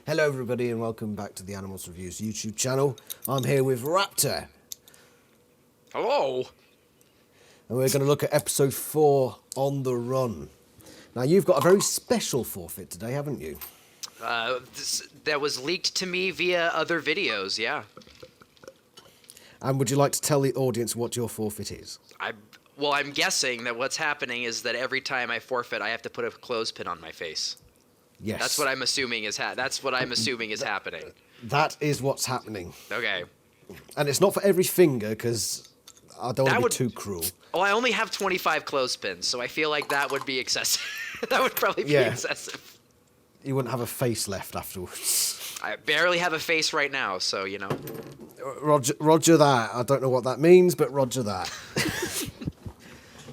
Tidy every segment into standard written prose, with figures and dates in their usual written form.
Hello everybody and welcome back to the Animorphs Reviews YouTube channel. I'm here with Raptor. Hello. And we're going to look at episode 4, On the Run. Now you've got a very special forfeit today, haven't you? That was leaked to me via other videos, yeah. And would you like to tell the audience what your forfeit is? I'm guessing that what's happening is that every time I forfeit, I have to put a clothespin on my face. Yes. That's what I'm assuming is happening. That is what's happening. Okay. And it's not for every finger, because I don't want to be too cruel. Oh, I only have 25 clothespins, so I feel like that would be excessive. That would probably be excessive. You wouldn't have a face left afterwards. I barely have a face right now, so, you know. Roger that. I don't know what that means, but roger that.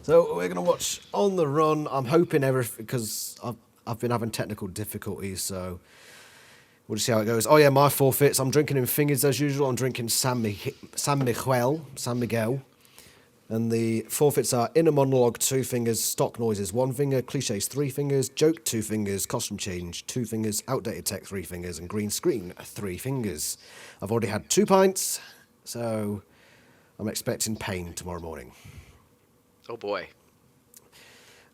So we're going to watch On the Run. I'm hoping because I've been having technical difficulties, so we'll just see how it goes. Oh yeah, my forfeits. I'm drinking in fingers as usual. I'm drinking San Miguel. And the forfeits are inner monologue, 2 fingers, stock noises, 1 finger, cliches, 3 fingers, joke, 2 fingers, costume change, 2 fingers, outdated tech, 3 fingers, and green screen, 3 fingers. I've already had 2 pints, so I'm expecting pain tomorrow morning. Oh boy.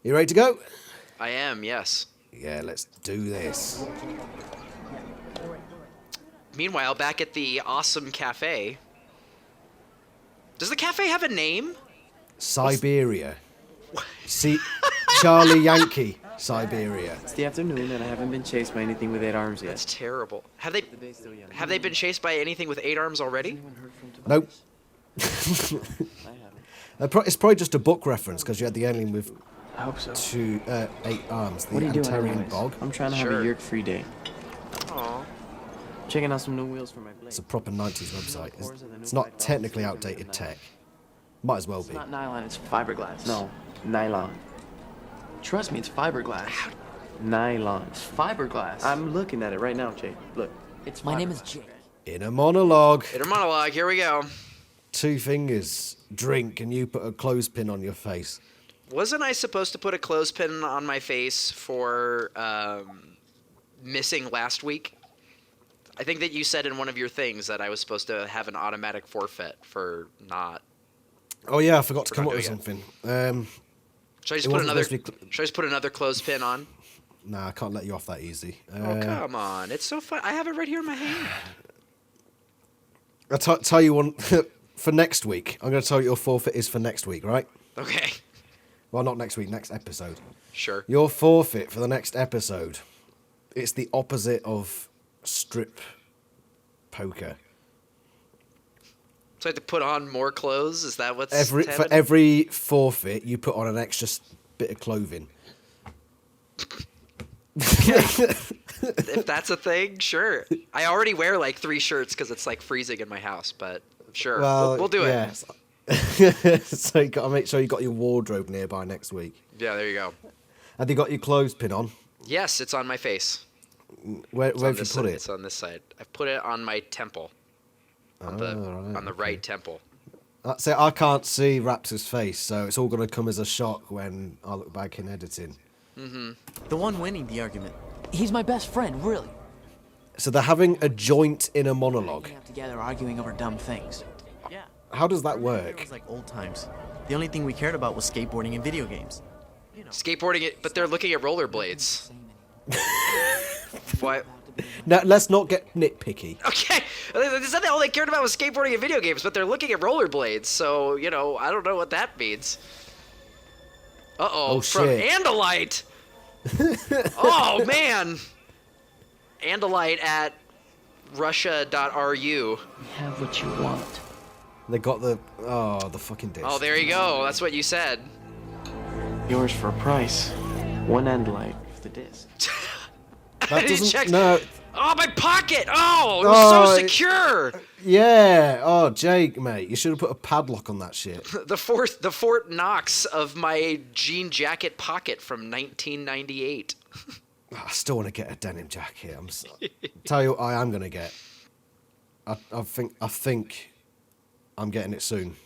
You ready to go? I am, yes. Yeah, let's do this. Meanwhile, back at the awesome cafe. Does the cafe have a name? Siberia. See, Charlie Yankee, Siberia. It's the afternoon and I haven't been chased by anything with 8 arms yet. That's terrible. Have they been chased by anything with 8 arms already? Nope. I haven't. It's probably just a book reference because you had the alien with I hope so. 8 arms. The What are you doing Antarian anyways? bog. I'm trying to have a yerk-free day. Aw. Checking out some new wheels for my blade. It's a proper 90s website. It's not technically outdated tech. Might as well It's be. not nylon, it's fiberglass. No, nylon. Trust me, it's fiberglass. Nylon. It's fiberglass. I'm looking at it right now, Jake. Look, it's My name is fiberglass, Jake. okay? Inner monologue. Inner monologue, here we go. 2 fingers. Drink, and you put a clothespin on your face. Wasn't I supposed to put a clothespin on my face for missing last week? I think that you said in one of your things that I was supposed to have an automatic forfeit for not. Oh yeah, I forgot to For come not up with doing it. something. Should I just It put wasn't another? supposed to be Should I just put another clothespin on? Nah, I can't let you off that easy. Oh come on! It's so fun. I have it right here in my hand. I'll tell you one for next week. I'm going to tell you your forfeit is for next week, right? Okay. Well, not next week, next episode. Sure. Your forfeit for the next episode. It's the opposite of strip poker. So I have to put on more clothes. Is that what's For happening? every forfeit, you put on an extra bit of clothing. If that's a thing, sure. I already wear like 3 shirts because it's like freezing in my house, but sure, we'll do it. So you got to make sure you got your wardrobe nearby next week. Yeah, there you go. Have you got your clothespin on? Yes, it's on my face. Where It's have on you this put side. it? It's on this side. I've put it on my temple. On the right temple. So I can't see Raptor's face, so it's all going to come as a shock when I look back in editing. The one winning the argument. He's my best friend, really. So they're having a joint inner monologue. Hanging out together arguing over dumb things. Yeah. How does that It work? was like old times. The only thing we cared about was skateboarding and video games. Skateboarding it, but they're looking at rollerblades. What? Now, let's not get nitpicky. Okay, they said that all they cared about was skateboarding and video games, but they're looking at rollerblades, so, you know, I don't know what that means. Uh-oh, Oh, from shit. Andalite! Oh, man! Andalite at russia.ru. You have what you want. They got the fucking disc. Oh, there you go, that's what you said. Yours for a price. 1 Andalite for the disc. That He checks- doesn't. No. Oh, my pocket! Oh, it was Oh, so it- secure! Yeah. Oh, Jake, mate, you should have put a padlock on that shit. The Fort Knox of my jean jacket pocket from 1998. I still want to get a denim jacket. Tell you what, I am gonna get. I think I'm getting it soon.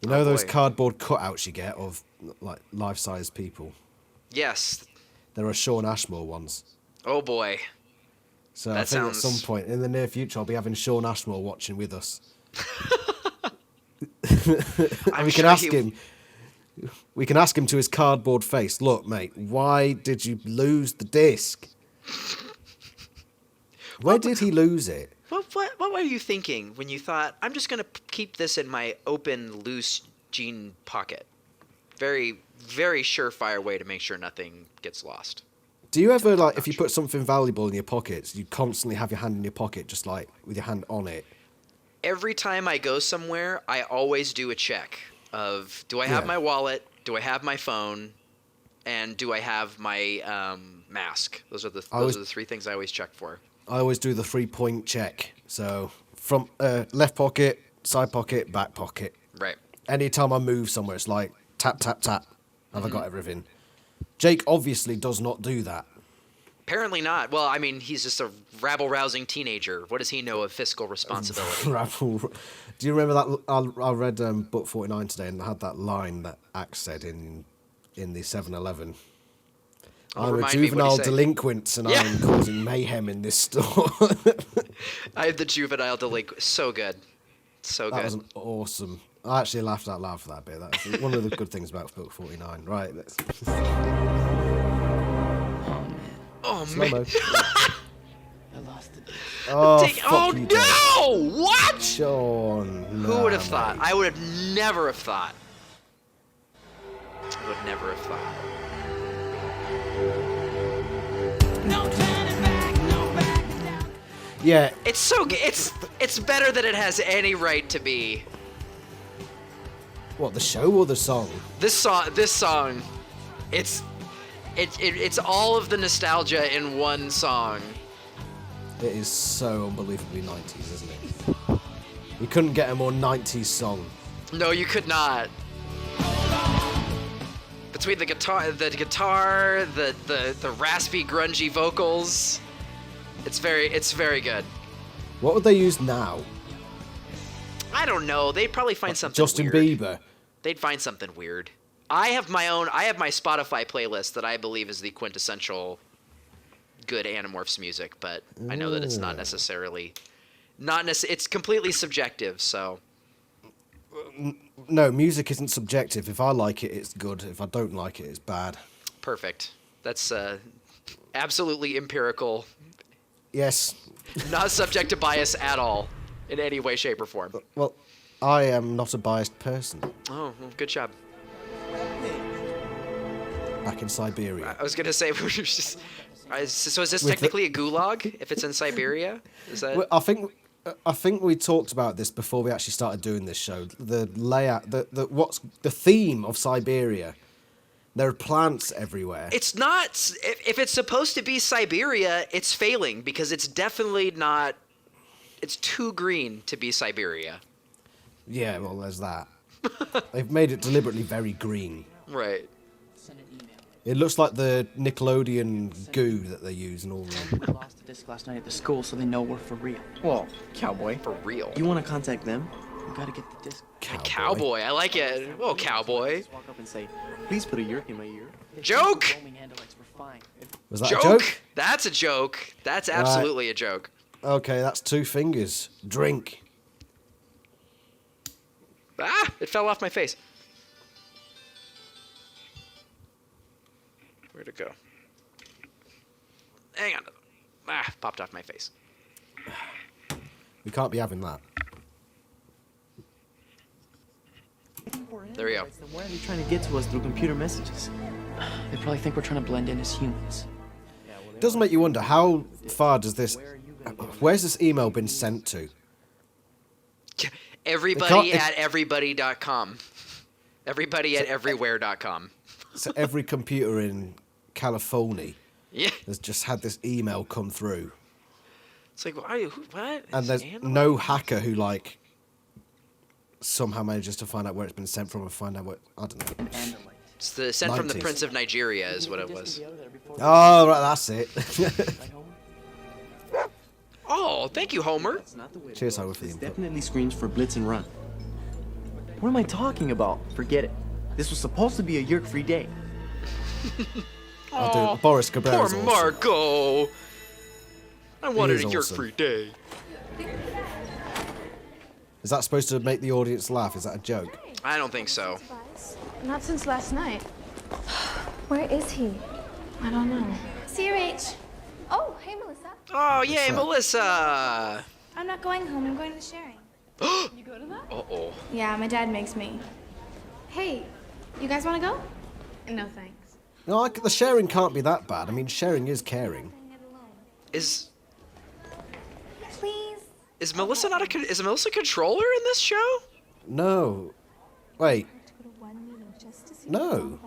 You know those boy. cardboard cutouts you get of like life-size people. Yes. There are Sean Ashmore ones. Oh boy. So I That think at sounds- some point in the near future, I'll be having Sean Ashmore watching with us. I'm we can sure ask he- him. We can ask him to his cardboard face. Look, mate, why did you lose the disc? Where did he lose it? What were you thinking when you thought, I'm just going to keep this in my open, loose jean pocket? Very, very surefire way to make sure nothing gets lost. Do you ever, like, if you put something valuable in your pockets, you constantly have your hand in your pocket, just like with your hand on it? Every time I go somewhere, I always do a check of, do I have Yeah. my wallet? Do I have my phone? And do I have my mask? Those are the three things I always check for. I always do the 3-point check. So, from left pocket, side pocket, back pocket. Right. Anytime I move somewhere, it's like, tap, tap, tap. Have I got everything? Jake obviously does not do that. Apparently not. Well, I mean, he's just a rabble-rousing teenager. What does he know of fiscal responsibility? Do you remember that? I read Book 49 today, and I had that line that Axe said in the 7-Eleven. I'm a remind me, what'd he juvenile say? delinquent, and Yeah. I'm causing mayhem in this store. I have the juvenile delinquent. So good. So That good. was an awesome. I actually laughed out loud for that bit. That's one of the good things about Book 49. Right, let's Oh, slow-mo. man. I lost it. Oh, Take- fuck oh you, Jake. no! What? Sean. Who would have nah, thought? mate. I would have never have thought. I would never have thought. Yeah, It's so good. It's better than it has any right to be. what, the show or the song? This song, it's all of the nostalgia in one song. It is so unbelievably 90s, isn't it? You couldn't get a more 90s song. No, you could not. Between the guitar, the raspy, grungy vocals, it's very good. What would they use now? I don't know. They'd probably find something Justin weird. Bieber. They'd find something weird. I have my Spotify playlist that I believe is the quintessential good Animorphs music, but I know that it's not necessarily it's completely subjective, so No, music isn't subjective. If I like it, it's good. If I don't like it, it's bad. perfect. That's absolutely empirical, Yes. not subject to bias at all in any way, shape, or form. Well, I am not a biased person. Oh, well, good job. Back in Siberia. I was gonna say, so is this With the- technically a gulag if it's in Siberia? Is that? Well, I think we talked about this before we actually started doing this show. The layout, what's the theme of Siberia? There are plants everywhere. It's not. If it's supposed to be Siberia, it's failing because it's definitely not. It's too green to be Siberia. Yeah, well, there's that. They've made it deliberately very green. Right. It looks like the Nickelodeon goo that they use and all that. We lost the disc last night at the school, so they know we're for real. Well, cowboy. For real. You want to contact them? You gotta get the disc. Cowboy. I like it. Whoa, cowboy. Just walk up and say, please put a yerk in my ear. Joke! Roaming Andalites were fine. Was that Joke. a joke? That's a joke. That's absolutely a joke. Okay, that's 2 fingers. Drink. Ah! It fell off my face. Where'd it go? Hang on. Ah! Popped off my face. We can't be having that. There we go. Then why are they trying to get to us through computer messages? They probably think we're trying to blend in as humans. It does make you wonder, how far does this... Where's this email been sent to? Everybody It at everybody.com. Everybody at everywhere.com. So every computer in California Yeah. has just had this email come through. It's like, what? And there's no hacker who, like, somehow manages to find out where it's been sent from and find out what... I don't know. It's the sent from the 90s. Prince of Nigeria is what it was. Oh, right, that's it. Oh, thank you, Homer. That's not the way to Cheers, go. Howard, for the This input. definitely screams for blitz and run. What am I talking about? Forget it. This was supposed to be a yerk-free day. I'll do it. Boris Cabrera's Poor awesome. Marco. I wanted is a awesome. yerk-free day. Is that supposed to make the audience laugh? Is that a joke? I don't think so. Not since last night. Where is he? I don't know. See you, Rach. Oh, hey, Melissa. Oh, yay, What's up? Melissa! I'm not going home. I'm going to the sharing. You go to that? Uh-oh. Yeah, my dad makes me. Hey, you guys want to go? No, thanks. No, the sharing can't be that bad. I mean, sharing is caring. Is Please. Melissa not is Melissa a controller in this show? No. Wait. No.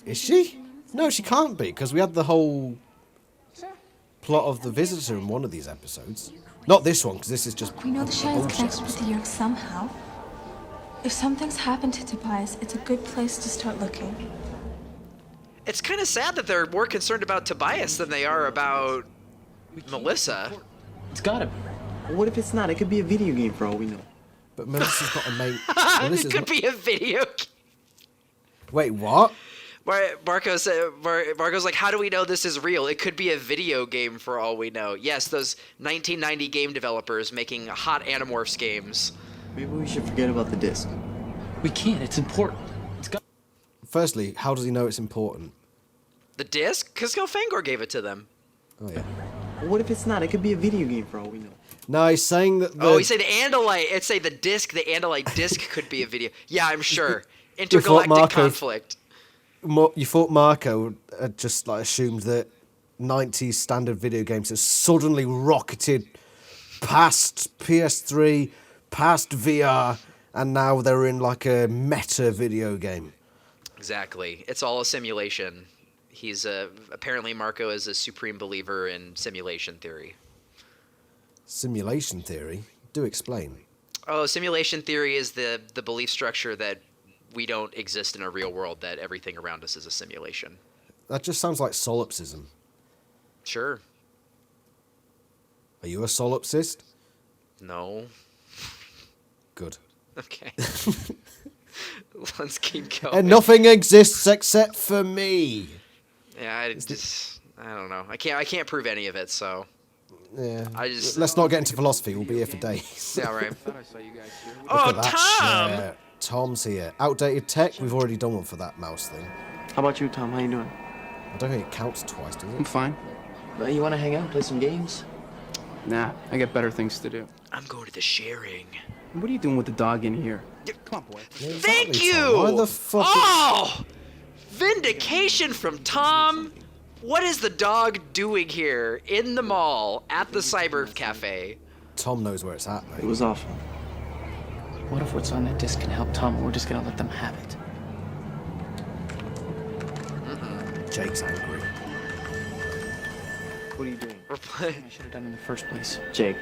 Is she? No, she can't be, because we had the whole plot of the visitor in one of these episodes. Not this one, because this is just We know the sharing's bullshit connected with the episode. Yerk somehow. If something's happened to Tobias, it's a good place to start looking. It's kind of sad that they're more concerned about Tobias than they are about Melissa. It's gotta be. Well, what if it's not? It could be a video game for all we know. But Melissa's not a main... It Melissa's could not... be a video game. Wait, what? Marco's like, how do we know this is real? It could be a video game for all we know. Yes, those 1990 game developers making hot Animorphs games. Maybe we should forget about the disc. We can't. It's important. It's got. Firstly, how does he know it's important? The disc? Because Fangor gave it to them. Oh, yeah. Well, what if it's not? It could be a video game for all we know. No, he's saying that the... Oh, you say the Andalite. It's say the Andalite disc could be a video. Yeah, I'm sure. thought Intergalactic Marco- conflict. You thought Marco had just like assumed that 90s standard video games have suddenly rocketed past PS3, past VR, and now they're in like a meta video game. Exactly. It's all a simulation. He's apparently Marco is a supreme believer in simulation theory. Simulation theory? Do explain. Oh, simulation theory is the belief structure that we don't exist in a real world, that everything around us is a simulation. That just sounds like solipsism. Sure. Are you a solipsist? No. Good. Okay. Let's keep going. And nothing exists except for me. Yeah, I don't know. I can't prove any of it, so. Yeah. I Let's not get into philosophy. We'll be here for days. Yeah, right. Look Oh, at that Tom! shit. Tom's here. Outdated tech. We've already done one for that mouse thing. How about you, Tom? How you doing? I don't think it counts twice, does I'm it? fine. Well, you want to hang out and play some games? Nah, I got better things to do. I'm going to the sharing. What are you doing with the dog in here? Come on, boy. Yeah, Thank exactly, you! Tom. Why the fuck? Oh! Vindication from Tom! What is the dog doing here in the mall at the Cyber Cafe? Tom knows where it's at, It mate. was awful. What if what's on that disc can help Tom and we're just gonna let them have it? Jake's angry. What are you doing? We're playing. I should have done in the first place. Jake,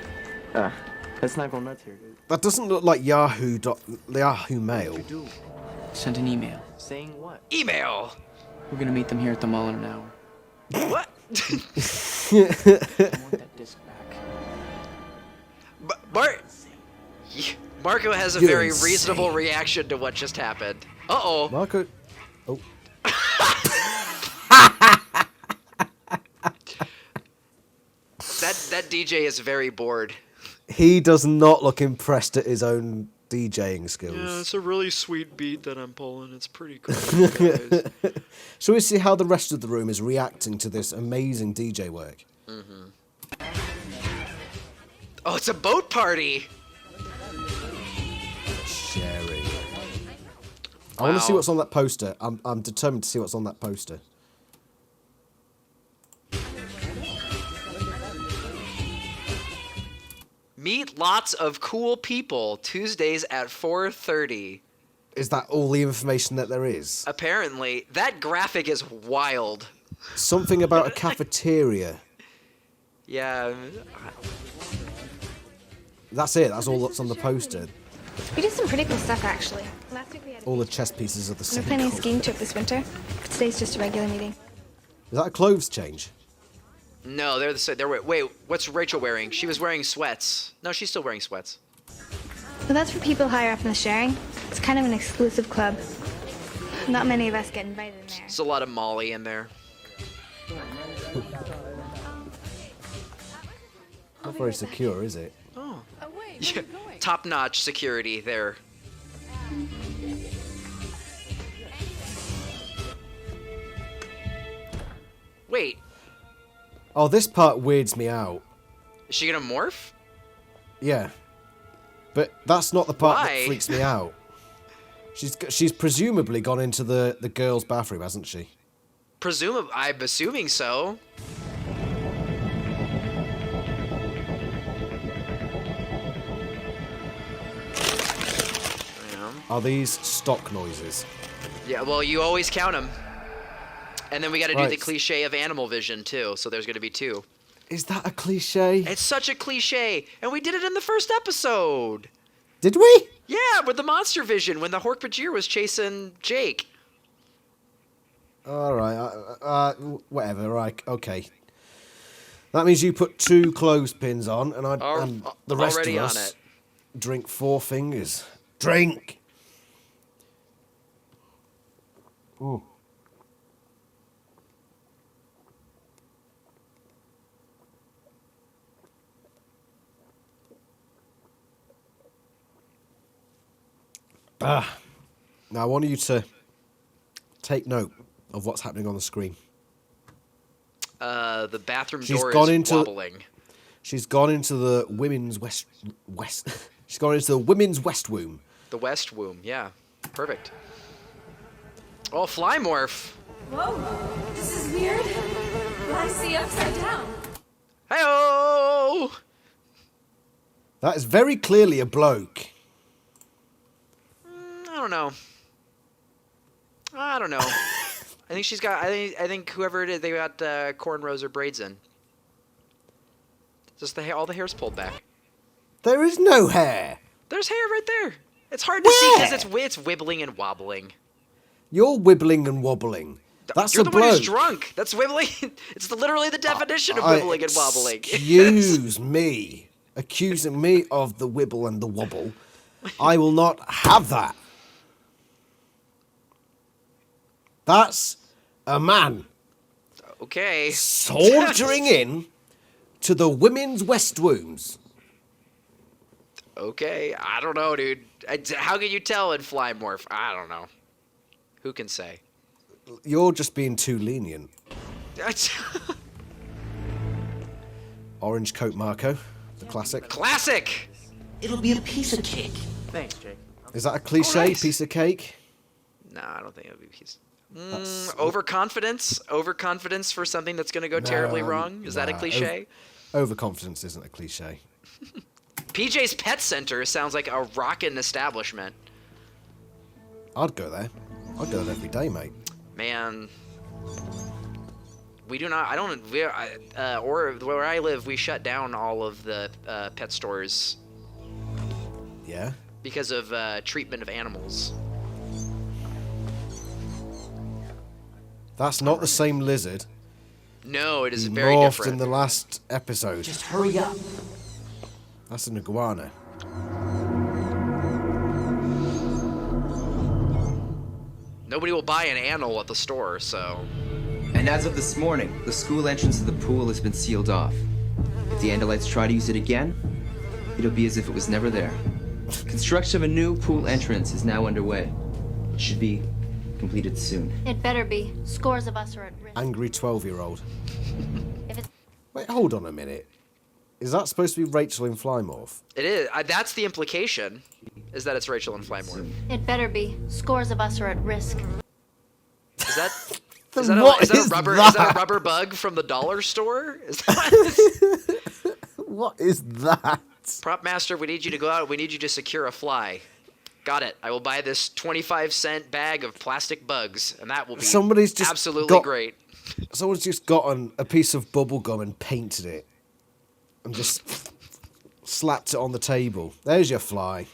let's not go nuts here, dude. That doesn't look like Yahoo Mail. Do. Send an email. Saying what? Email! We're gonna meet them here at the mall in an hour. What? I want that disc back. Marco has a You're very insane. reasonable reaction to what just happened. Uh-oh. Marco. Oh. That DJ is very bored. He does not look impressed at his own DJing skills. a really sweet beat that I'm pulling. It's pretty cool, guys. Shall we see how the rest of the room is reacting to this amazing DJ work? Oh, it's a boat party! Sharing. I want to see Wow. what's on that poster. I'm determined to see what's on that poster. Meet lots of cool people Tuesdays at 4:30. Is that all the information that there is? Apparently, that graphic is wild. Something about a cafeteria. Yeah. That's it. That's all that's on the poster. We did some pretty cool stuff, actually. Last week we had All the chess pieces are the we're same planning a colour. skiing trip this winter. But today's just a regular meeting. Is that a clothes change? No, they're the same. Wait, what's Rachel wearing? She was wearing sweats. No, she's still wearing sweats. Well, that's for people higher up in the sharing. It's kind of an exclusive club. Not many of us get invited in there. There's a lot of Molly in there. Not very secure, is it? Oh. Oh, wait, where Yeah. are you going? Top-notch security there. Wait, Oh, this part weirds me out. is she gonna morph? Yeah. But that's not the part Why? that freaks me out. She's presumably gone into the girls' bathroom, hasn't she? I'm assuming so. Yeah. Are these stock noises? Yeah, well, you always count them. And then we got to do the Right. cliche of animal vision, too, so there's going to be 2. Is that a cliche? It's such a cliche, and we did it in the first episode. Did we? Yeah, with the monster vision, when the Hork-Bajir was chasing Jake. Alright, whatever, right, okay. That means you put 2 clothespins on, and and the rest of Already on us it. drink 4 fingers. Drink! Ooh. Now I want you to take note of what's happening on the screen. The bathroom She's door gone is into- wobbling. She's gone into the women's west. She's gone into the women's west womb. The West Womb, yeah. Perfect. Oh, Flymorph. Whoa, this is weird. I see upside down. Hey-oh! That is very clearly a bloke. I don't know. I don't know. I think she's got. I think whoever it is, they got cornrows or braids in. Just the hair. All the hair's pulled back. There is no hair. There's hair right there. It's hard to see because Where? it's wibbling and wobbling. You're wibbling and wobbling. That's You're a the bloke. one who's drunk. That's wibbling. It's literally the definition of wibbling and wobbling. Excuse me. Accusing me of the wibble and the wobble. I will not have that. That's a man Okay. sauntering in to the women's west wombs. Okay. I don't know, dude. How can you tell in Flymorph? I don't know. Who can say? You're just being too lenient. Orange coat Marco, the classic. Classic. It'll be a piece of cake. Thanks, Jake. Is that a cliche nice. piece of cake? No, I don't think it would be peace. Overconfidence? Overconfidence for something that's going to go terribly wrong? Is that a nah, cliche? Overconfidence isn't a cliche. PJ's Pet Center sounds like a rockin' establishment. I'd go there. I'd go there every day, mate. Man. We do not, I don't, or where I live, we shut down all of the pet stores Yeah? because of treatment of animals. That's not the same lizard. No, it is He very morphed different. in the last episode. Just hurry up. That's an iguana. Nobody will buy an animal at the store, so. And as of this morning, the school entrance to the pool has been sealed off. If the Andalites try to use it again, it'll be as if it was never there. Construction of a new pool entrance is now underway. It should be completed soon. It better be. Scores of us are at risk. Angry 12-year-old. If it's Wait, hold on a minute. Is that supposed to be Rachel in Flymorph? It is. That's the implication, is that it's Rachel and Flymore. It better be. Scores of us are at risk. Is that? Then Is that, what is that is a rubber? that? Is that a rubber bug from the dollar store? Is that What is that? Prop Master? We need you to go out. We need you to secure a fly. Got it. I will buy this 25-cent bag of plastic bugs, and that will be Somebody's just absolutely got- great. Someone's just gotten a piece of bubble gum and painted it. And just slapped it on the table. There's your fly.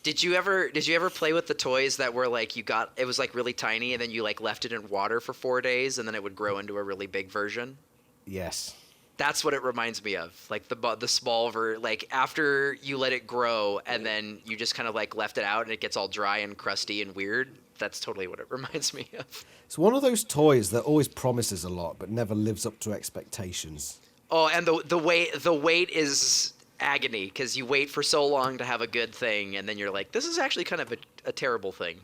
Did you ever play with the toys that were like it was like really tiny, and then you like left it in water for 4 days, and then it would grow into a really big version? Yes. That's what it reminds me of, like the small like after you let it grow and then you just kind of like left it out and it gets all dry and crusty and weird. That's totally what it reminds me of. It's one of those toys that always promises a lot but never lives up to expectations. Oh, and the wait is agony because you wait for so long to have a good thing, and then you're like, this is actually kind of a terrible thing.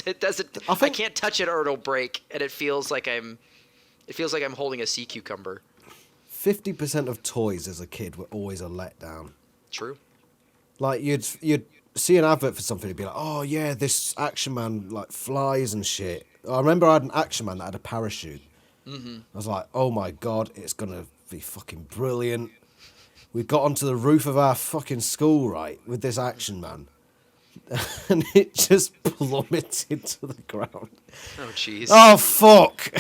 It doesn't. I can't touch it or it'll break, and it feels like I'm holding a sea cucumber. 50% of toys as a kid were always a letdown. True. Like you'd see an advert for something, you'd be like, oh yeah, this Action Man like flies and shit. I remember I had an Action Man that had a parachute. Mm-hmm. I was like, oh my god, it's gonna be fucking brilliant. We got onto the roof of our fucking school, right, with this Action Man. And it just plummeted to the ground. Oh, jeez. Oh, fuck.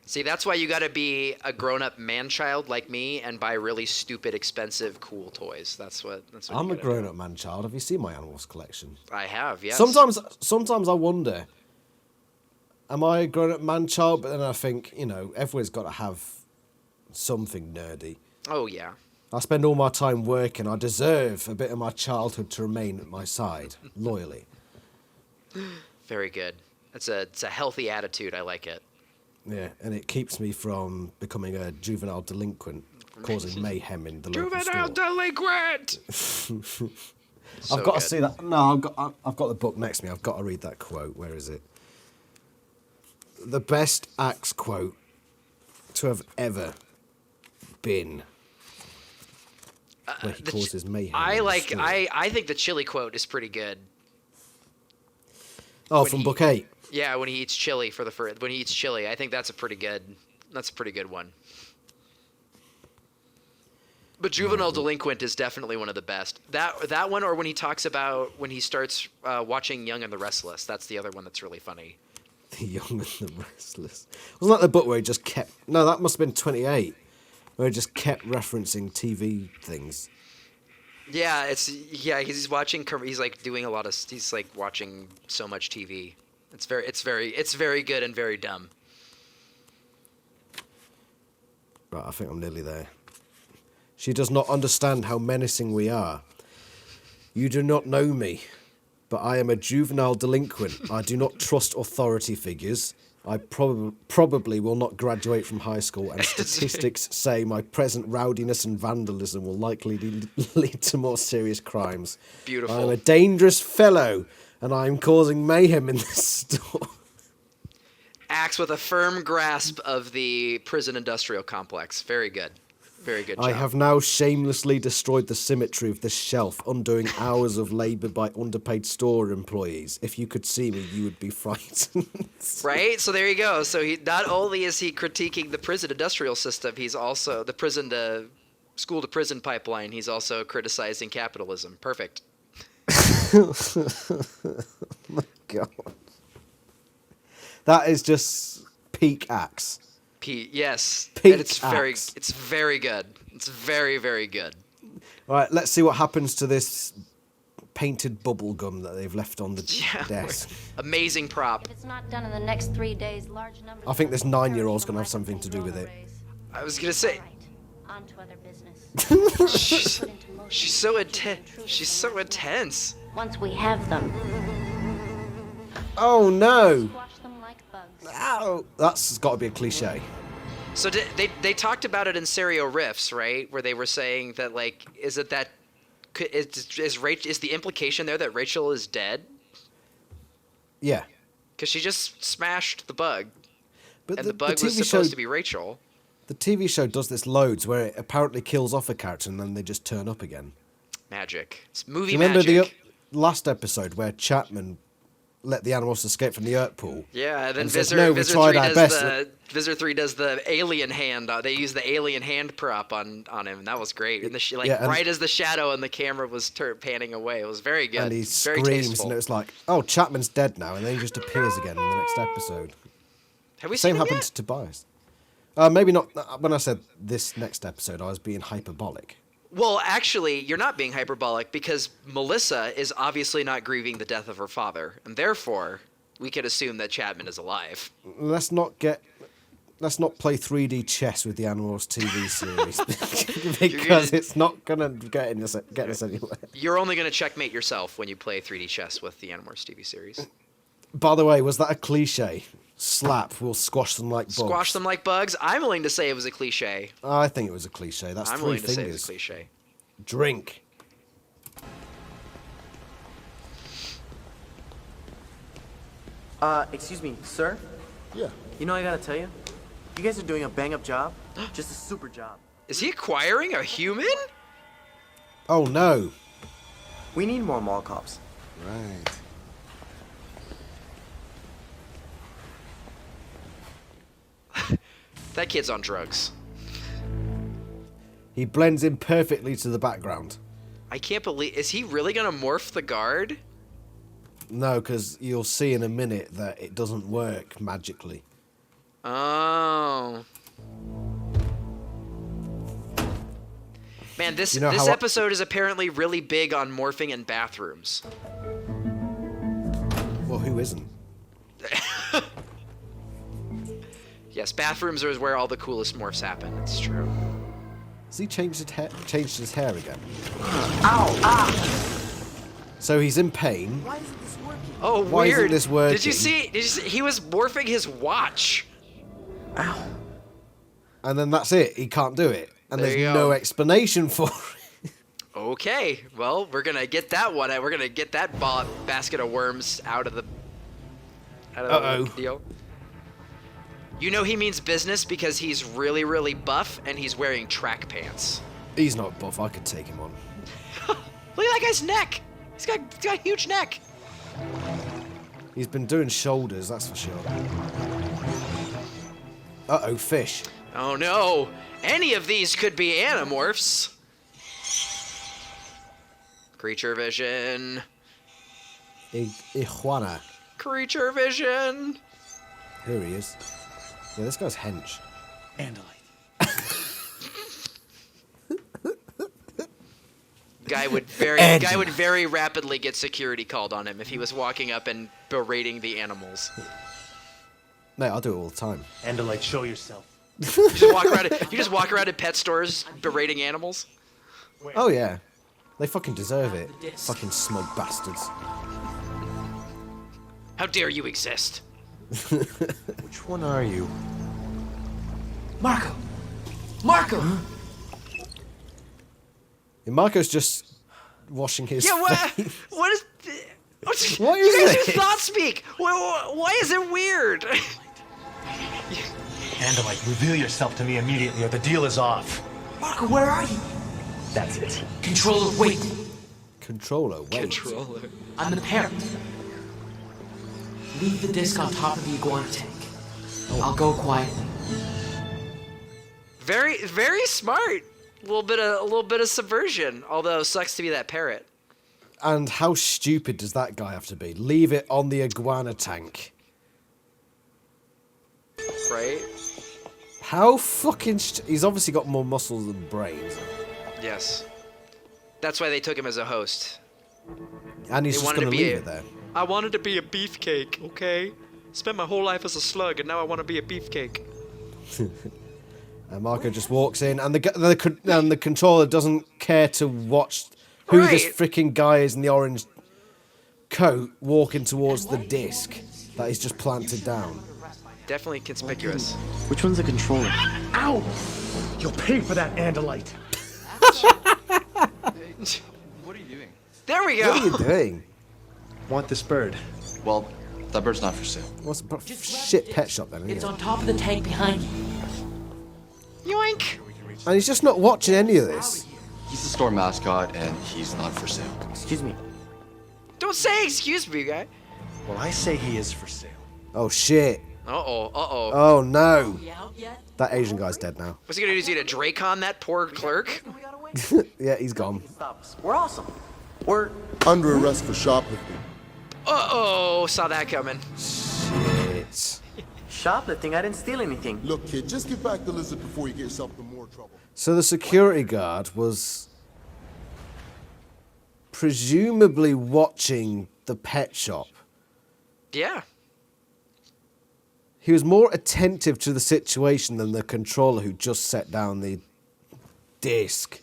See, that's why you gotta be a grown-up man-child like me and buy really stupid, expensive, cool toys. That's what I'm you a gotta grown-up man-child. Have you seen my Animorphs collection? do. I have, yes. Sometimes I wonder, am I a grown-up man-child? But then I think, everyone's got to have something nerdy. Oh, yeah. I spend all my time working. I deserve a bit of my childhood to remain at my side, loyally. Very good. It's a healthy attitude. I like it. Yeah, and it keeps me from becoming a juvenile delinquent, causing mayhem in the local Juvenile store. delinquent! I've got to see that. No, I've got the book next to me. I've got to read that quote. Where is it? The best Axe quote to have ever been. Where he causes mayhem. I think the chili quote is pretty good. Oh, from book 8. Yeah, when he eats chili when he eats chili, I think that's a pretty good one. But juvenile delinquent is definitely one of the best. That one, or when he talks about when he starts watching Young and the Restless, that's the other one that's really funny. The Young and the Restless. Wasn't that the book where he just kept? No, that must have been 28, where he just kept referencing TV things. Yeah, he's watching. He's like doing a lot of. He's like watching so much TV. It's very good and very dumb. Right, I think I'm nearly there. She does not understand how menacing we are. You do not know me, but I am a juvenile delinquent. I do not trust authority figures. I probably will not graduate from high school, and statistics say my present rowdiness and vandalism will likely lead to more serious crimes. Beautiful. I am a dangerous fellow, and I am causing mayhem in this store. Acts with a firm grasp of the prison industrial complex. Very good. Very good job. I have now shamelessly destroyed the symmetry of this shelf, undoing hours of labour by underpaid store employees. If you could see me, you would be frightened. Right? So there you go. So he not only is he critiquing the prison industrial system, he's also the prison to school to prison pipeline. He's also criticizing capitalism. Perfect. Oh my God. That is just peak Axe. Yes. Peak And it's very good. It's very, very good. All right, let's see what happens to this painted bubble gum that they've left on the desk. Amazing prop. If it's not done in the next 3 days, large numbers. I think this 9-year-old's going to have something to do with it. I was going to say. On to other business. She's so intense. She's so intense. Once we have them. Oh no! Squash them like bugs. Ow! That's got to be a cliche. So they talked about it in Serio Riffs, right? Where they were saying that, like, is the implication there that Rachel is dead? Yeah. Because she just smashed the bug, But and the bug was supposed to be Rachel. The TV show does this loads, where it apparently kills off a character and then they just turn up again. Magic. It's movie Remember magic. the last episode where Chapman let the Animorphs escape from the Earth pool? Yeah, and then says, Visor 3 does the alien hand. They use the alien hand prop on him, and that was great. And right as the shadow and the camera was panning away, it was very good. And he very screams, tasteful. and it was like, "Oh, Chapman's dead now," and then he just appears again in the next episode. Have we Same seen him happened yet? to Tobias. Maybe not. When I said this next episode, I was being hyperbolic. Well, actually, you're not being hyperbolic because Melissa is obviously not grieving the death of her father, and therefore we could assume that Chapman is alive. Let's not play 3D chess with the Animorphs TV series because it's not gonna get us anywhere. You're only going to checkmate yourself when you play 3D chess with the Animorphs TV series. By the way, was that a cliche? Slap, we'll squash them like bugs. Squash them like bugs. I'm willing to say it was a cliche. I think it was a cliche. That's I'm 3 willing to say it fingers. was a cliche. Drink. Excuse me, sir? Yeah. You know, I gotta tell you, you guys are doing a bang-up job. Just a super job. Is he acquiring a human? Oh no. We need more mall cops. Right. That kid's on drugs. He blends in perfectly to the background. I can't believe... Is he really going to morph the guard? No, because you'll see in a minute that it doesn't work magically. Oh. Man, this You know this how episode is apparently really big on morphing in bathrooms. Well, who isn't? Yes, bathrooms are where all the coolest morphs happen. It's true. Has he changed his hair again? Ow! Ah! So he's in pain. Why isn't this working? Oh, Why weird. isn't this working? Did you see? He was morphing his watch. Ow. And then that's it. He can't do it. And There there's you no go. explanation for it. Okay, well, we're gonna get that one. We're gonna get that basket of worms out of the Uh-oh. deal. You know he means business because he's really, really buff and he's wearing track pants. He's not buff. I could take him on. Look at that guy's neck. He's got a huge neck. He's been doing shoulders, that's for sure. Uh-oh, fish. Oh no! Any of these could be Animorphs. Creature vision. Iguana. Creature vision. Here he is. Yeah, this guy's hench. Guy would very rapidly get security called on him if he was walking up and berating the animals. Mate, I'll do it all the time. Andalite, show yourself. You just walk around at pet stores berating animals. Oh, yeah. They fucking deserve it. Fucking smug bastards. How dare you exist? Which one are you? Marco! Marco! And Marco's just washing his Yeah, face. what is... What you is guys this? do thought speak. Why is it weird? Andalite, reveal yourself to me immediately or the deal is off. Marco, where are you? That's it. Controller, wait. Controller, wait. Controller. I'm the parent. Leave the disc on top of the iguana tank. I'll go quietly. Very, very smart. A little bit of subversion. Although sucks to be that parrot. And how stupid does that guy have to be? Leave it on the iguana tank. Right? How fucking... He's obviously got more muscles than brains. Yes. That's why they took him as a host. And he's They just wanted going to to be leave a- it there. I wanted to be a beefcake, okay? Spent my whole life as a slug, and now I want to be a beefcake. And Marco just walks in, and the controller doesn't care to watch who this Right. freaking guy is in the orange coat walking towards the disc that he's just planted down. Definitely conspicuous. Which one's the controller? Ow! You'll pay for that, Andalite. What are you doing? There we go. What are you doing? Want this bird? Well, that bird's not for sale. What's a shit pet shop then? It's Isn't it? on top of the tank behind you. Yoink. And he's just not watching any of this. He's the store mascot, and he's not for sale. Excuse me. Don't say excuse me, guy. Well, I say he is for sale. Oh shit. Uh-oh, uh-oh. Oh no. You out yet? That Asian guy's dead now. What's he gonna do? Is he gonna Dracon that poor clerk? Yeah, he's gone. Stop us. We're awesome. We're... Under arrest for shoplifting. Uh-oh, saw that coming. Shit. Shoplifting? I didn't steal anything. Look, kid, just get back to Lizard before you get yourself in more trouble. So the security guard was presumably watching the pet shop. Yeah. He was more attentive to the situation than the controller who just set down the disc.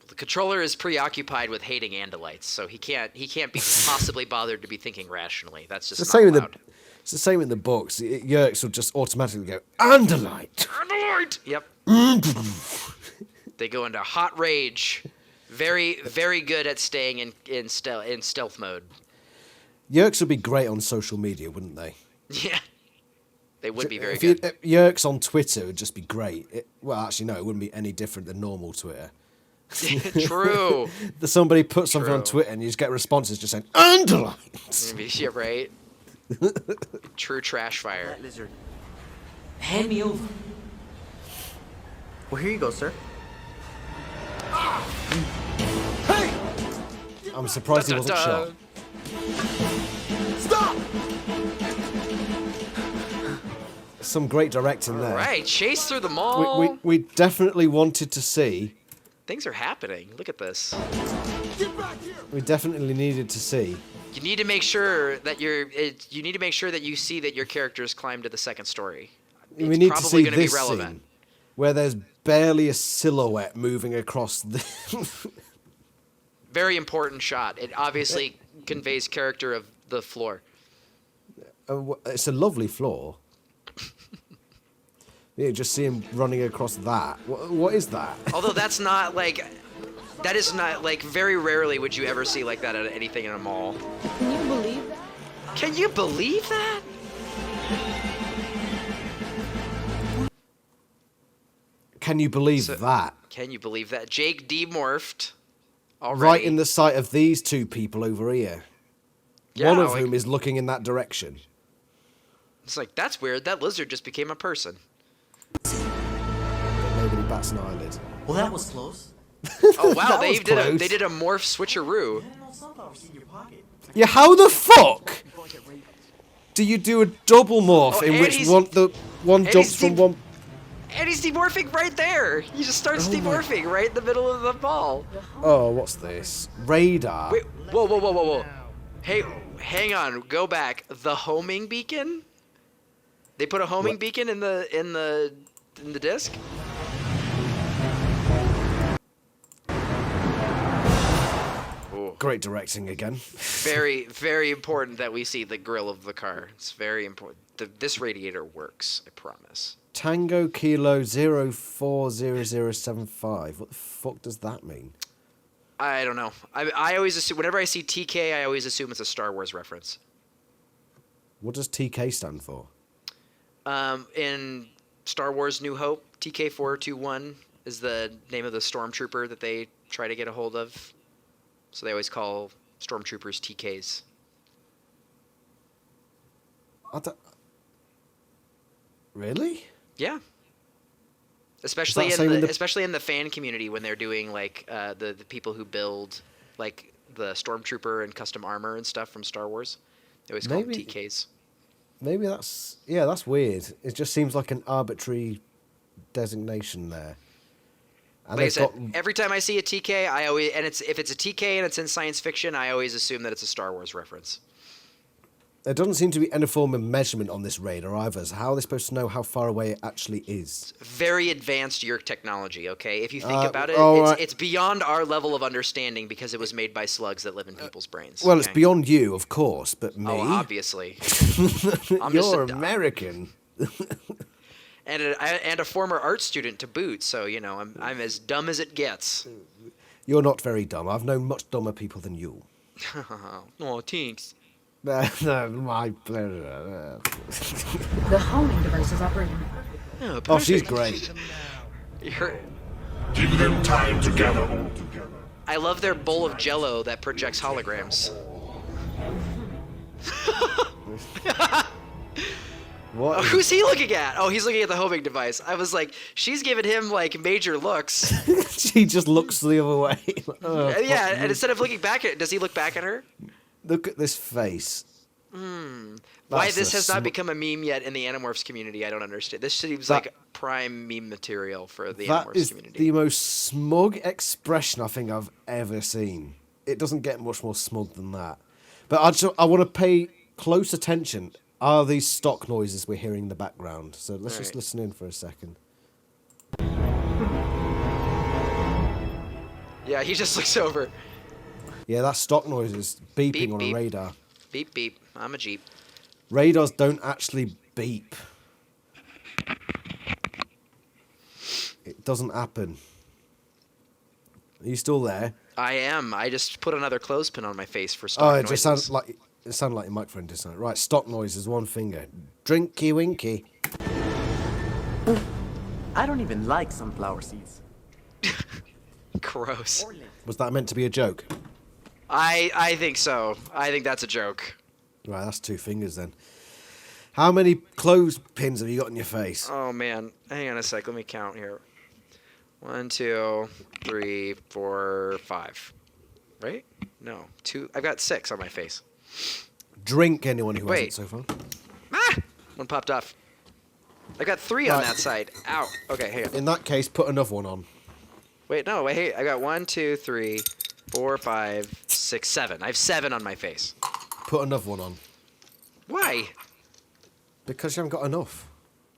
The controller is preoccupied with hating Andalites, so he can't be possibly bothered to be thinking rationally. That's just It's the same not with allowed. It's the same in the books. Yerks will just automatically go, Underlight! Underlight! Yep. They go into hot rage. Very, very good at staying in stealth mode. Yerks would be great on social media, wouldn't they? Yeah. They would be very If good. Yerks on Twitter would just be great. Well, actually, no, it wouldn't be any different than normal Twitter. True. Somebody puts something on Twitter and you just get responses just saying, Underlight! Yeah, right? True trash fire. Lizard. Hand me over. Well, here you go, sir. I'm surprised he wasn't shot. Stop! Some great directing there. Right, chase through the mall. We definitely wanted to see. Things are happening. Look at this. Get back here! We definitely needed to see. You need to make sure that you see that your characters climb to the second story. It's We need to probably see going to be this relevant. scene where there's barely a silhouette moving across the. Very important shot. It obviously conveys character of the floor. It's a lovely floor. Yeah, just see him running across that. What is that? Although that is not like, very rarely would you ever see like that at anything in a mall. Can you believe that? Can you believe that? Can you believe that? Can you believe that? Jake demorphed already. Right in the sight of these two people over here. Yeah, One of like- whom is looking in that direction. It's like, that's weird. That lizard just became a person. But nobody bats an eyelid. Well, that was close. Oh wow, That they was did a close. they did a morph switcheroo. Yeah, how the fuck do you do a double morph Oh, in and which he's- one and jumps he's from one? And he's demorphing right there. He just starts Oh my- demorphing right in the middle of the ball. Oh, what's this? Radar. Wait, whoa. Hey, hang on, go back. The homing beacon? They put a homing beacon in the disc? Ooh. Great directing again. Very, very important that we see the grill of the car. It's very important. This radiator works, I promise. Tango Kilo 040075. What the fuck does that mean? I don't know. I always assume, whenever I see TK, I always assume it's a Star Wars reference. What does TK stand for? In Star Wars New Hope, TK-421 is the name of the stormtrooper that they try to get a hold of. So they always call stormtroopers TKs. Really? Yeah. Especially Is that same in the- especially in the fan community when they're doing like the people who build like the stormtrooper and custom armor and stuff from Star Wars. They always call them Maybe- TKs. Maybe that's weird. It just seems like an arbitrary designation there. And Like I they've said, got every time I see a TK, I always if it's a TK and it's in science fiction, I always assume that it's a Star Wars reference. there doesn't seem to be any form of measurement on this radar either. So how are they supposed to know how far away it actually is? Very advanced Yerk technology, okay? If you think about it, right. it's beyond our level of understanding because it was made by slugs that live in people's brains. Well, it's okay? beyond you, of course, but me. Oh, obviously. I'm just You're a- American. and a former art student to boot, so you know I'm as dumb as it gets. You're not very dumb. I've known much dumber people than you. Oh, thanks. No, my pleasure. The homing device is operating. Oh, she's great. Give them time to gather all together. I love their bowl of Jello that projects holograms. What? Oh, who's he looking at? Oh, he's looking at the homing device. I was like, she's giving him like major looks. She just looks the other way. Oh, Yeah, fuck and you. instead of looking back at, does he look back at her? Look at this face. Why That's this a has not sm- become a meme yet in the Animorphs community, I don't understand. This seems That- like prime meme material for the That Animorphs is community. the most smug expression I think I've ever seen. It doesn't get much more smug than that. But I want to pay close attention. Are these stock noises we're hearing in the background? So let's just Alright. listen in for a second. Yeah, he just looks over. Yeah, that's stock noises beeping Beep, on beep. a radar. Beep, beep. I'm a Jeep. Radars don't actually beep. It doesn't happen. Are you still there? I am. I just put another clothespin on my face for stock Oh, it noises. just sounds like your microphone did something. Right, stock noises, one finger. Drinky winky. I don't even like sunflower seeds. Gross. Was that meant to be a joke? I think so. I think that's a joke. Right, that's 2 fingers then. How many clothespins have you got in your face? Oh man, hang on a sec. Let me count here. 1, 2, 3, 4, 5. Right? No, 2. I've got 6 on my face. Drink anyone who Wait. hasn't so far. Ah! One popped off. I got 3 on that side. Ow. Okay, hang on. In that case, put another one on. Wait, no, wait. Hey, I got 1, 2, 3, 4, 5, 6, 7. I have 7 on my face. Put another one on. Why? Because you haven't got enough.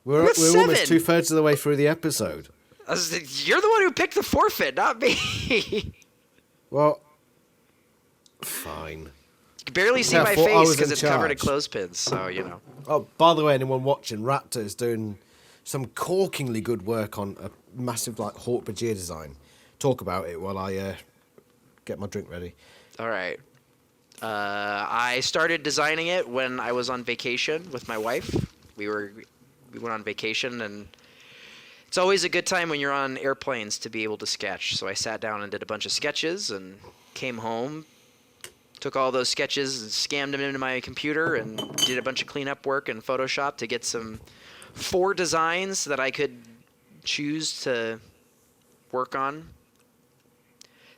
We're That's almost 7. 2/3 of the way through the episode. You're the one who picked the forfeit, not me. Well, fine. You can barely see Yeah, my I thought I face was because in it's covered in charge. clothespins, so, you know. Oh, by the way, anyone watching, Raptor is doing some corkingly good work on a massive, like, Hawk Bajir design. Talk about it while I get my drink ready. All right. I started designing it when I was on vacation with my wife. We went on vacation, and it's always a good time when you're on airplanes to be able to sketch. So I sat down and did a bunch of sketches and came home, took all those sketches and scanned them into my computer and did a bunch of cleanup work in Photoshop to get some 4 designs that I could choose to work on.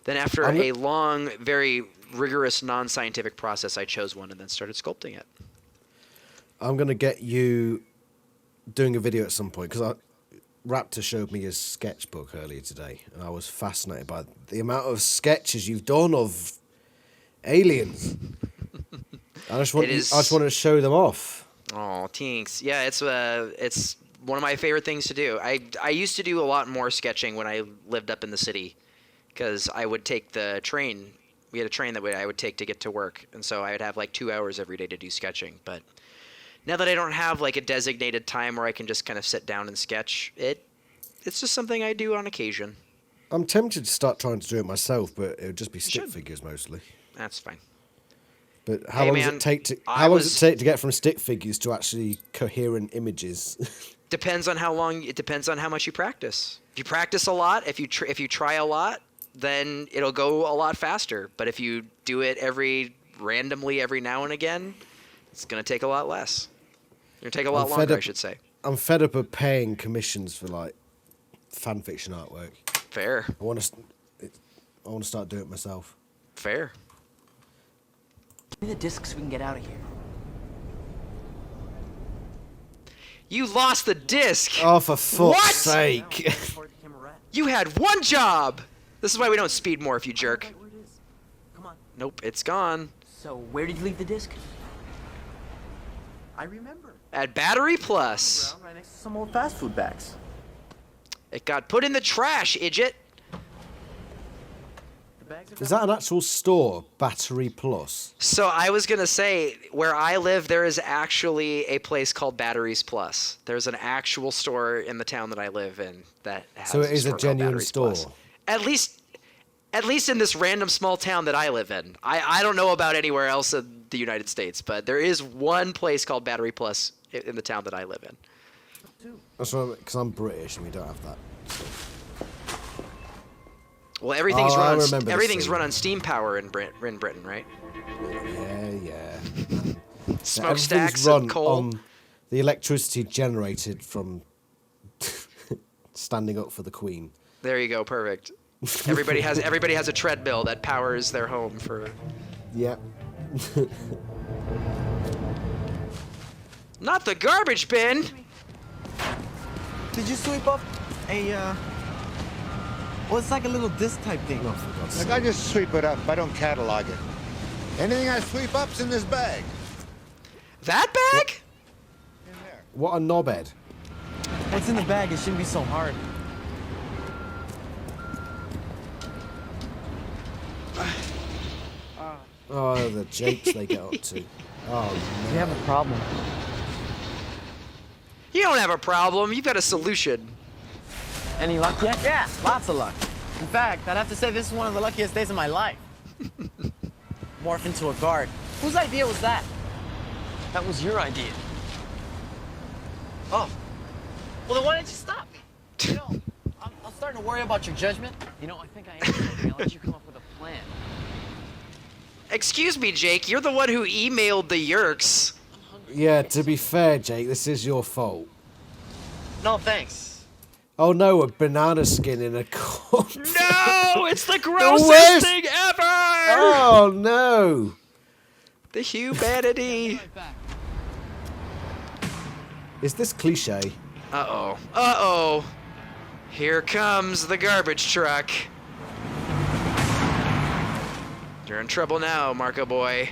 Then after a long, very rigorous, non-scientific process, I chose one and then started sculpting it. I'm going to get you doing a video at some point, because Raptor showed me his sketchbook earlier today, and I was fascinated by the amount of sketches you've done of aliens. I just wanted to show them off. Oh, thanks. Yeah, it's one of my favorite things to do. I used to do a lot more sketching when I lived up in the city, because I would take the train. We had a train that I would take to get to work, and so I would have like 2 hours every day to do sketching. But now that I don't have like a designated time where I can just kind of sit down and sketch, it's just something I do on occasion. I'm tempted to start trying to do it myself, but it would just be stick figures mostly. That's fine. But how long does it take to get from stick figures to actually coherent images? Depends on how long. It depends on how much you practice. If you practice a lot, if you try a lot, then it'll go a lot faster. But if you do it randomly every now and again, it's gonna take a lot less. It's gonna take a lot longer, I should say. I'm fed up of paying commissions for like fan fiction artwork. Fair. I want to start doing it myself. Fair. Give me the disc so we can get out of here. You lost the disc. Oh, for fuck's What? sake! You had one job. This is why we don't speed morph, you jerk. Where it is? Come on. Nope, it's gone. So, where did you leave the disc? I remember. At Battery Plus. Around right next to some old fast food bags. It got put in the trash, idiot. The bags are Is that an actual store, Battery Plus? So I was gonna say, where I live, there is actually a place called Batteries Plus. There's an actual store in the town that I live in that has So it is a store called genuine Batteries store. Plus. At least in this random small town that I live in. I don't know about anywhere else in the United States, but there is one place called Battery Plus in the town that I live in. That's right, because I'm British and we don't have that. Well, everything's Oh, I run remember this everything's scene. run on steam power in Britain, right? Yeah. Smokestacks run and coal. on the electricity generated from standing up for the Queen. There you go, perfect. Everybody has a treadmill that powers their home for. Yeah. Not the garbage bin. Did you sweep up a, well, it's like a little disc type thing. Oh, for God's Like, sake. I just sweep it up. I don't catalog it. Anything I sweep up's in this bag. That bag? In there. What a knobhead. What's in the bag? It shouldn't be so hard. Oh, the japes they get up to. Oh, You have a problem. You don't have a problem. You've got a solution. Any luck yet? Yeah, lots of luck. In fact, I'd have to say this is one of the luckiest days of my life. Morph into a guard. Whose idea was that? That was your idea. Oh. Well, then why didn't you stop me? You know, I'm starting to worry about your judgment. You know, I think I am something. I'll let you come up with a plan. Excuse me, Jake. You're the one who emailed the Yerks. Yeah, to be fair, Jake, this is your fault. No, thanks. Oh no, a banana skin in a cup. No, it's the worst. grossest thing ever. Oh no. The humanity. Is this cliche? Uh-oh. Uh-oh. Here comes the garbage truck. You're in trouble now, Marco boy.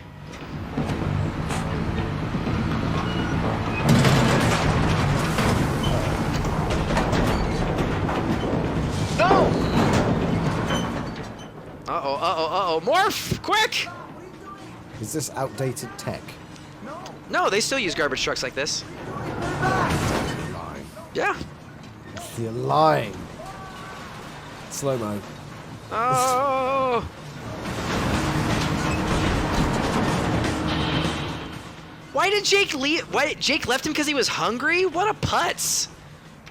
No! Uh-oh, uh-oh, uh-oh. Morph! Quick! Is this outdated tech? No, they still use garbage trucks like this. Yeah. You're lying. Slow-mo. Oh! Why did Jake leave? Why Jake left him because he was hungry? What a putz!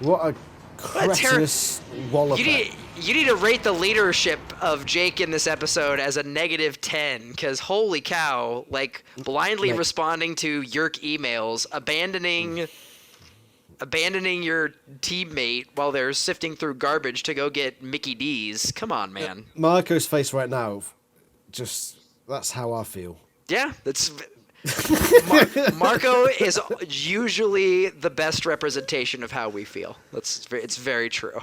What a cretinous wallop. You need to rate the leadership of Jake in this episode as a -10, because holy cow, like blindly responding to Yerk emails, abandoning your teammate while they're sifting through garbage to go get Mickey D's. Come on, man. Marco's face right now, that's how I feel. Yeah, that's... Marco is usually the best representation of how we feel. It's very true.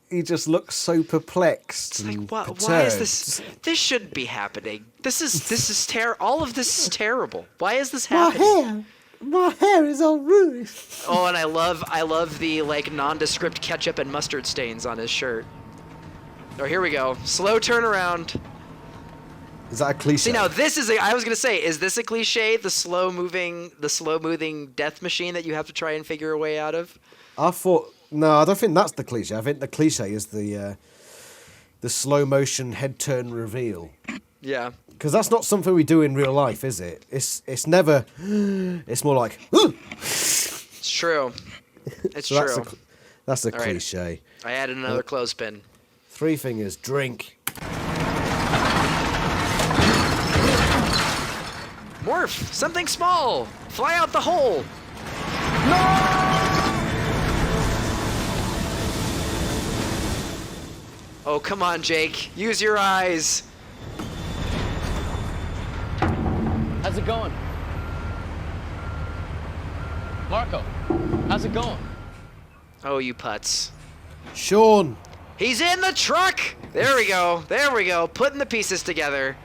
He just looks so perplexed. It's like, why is this? This shouldn't be happening. This is terrible. All of this is terrible. Why is this happening? My hair is all ruined. Oh, and I love the like nondescript ketchup and mustard stains on his shirt. Oh, here we go. Slow turnaround. Is that a cliche? See, now this is I was gonna say, is this a cliche? The slow moving death machine that you have to try and figure a way out of? No, I don't think that's the cliche. I think the cliche is the slow motion head turn reveal. Yeah. Because that's not something we do in real life, is it? It's never. It's more like. It's true. It's so true. That's a All right. cliche. I added another clothespin. 3 fingers, drink. Morph, something small. Fly out the hole. Oh, come on, Jake. Use your eyes. How's it going? Marco, how's it going? Oh, you putz. Sean. He's in the truck. There we go. There we go. Putting the pieces together.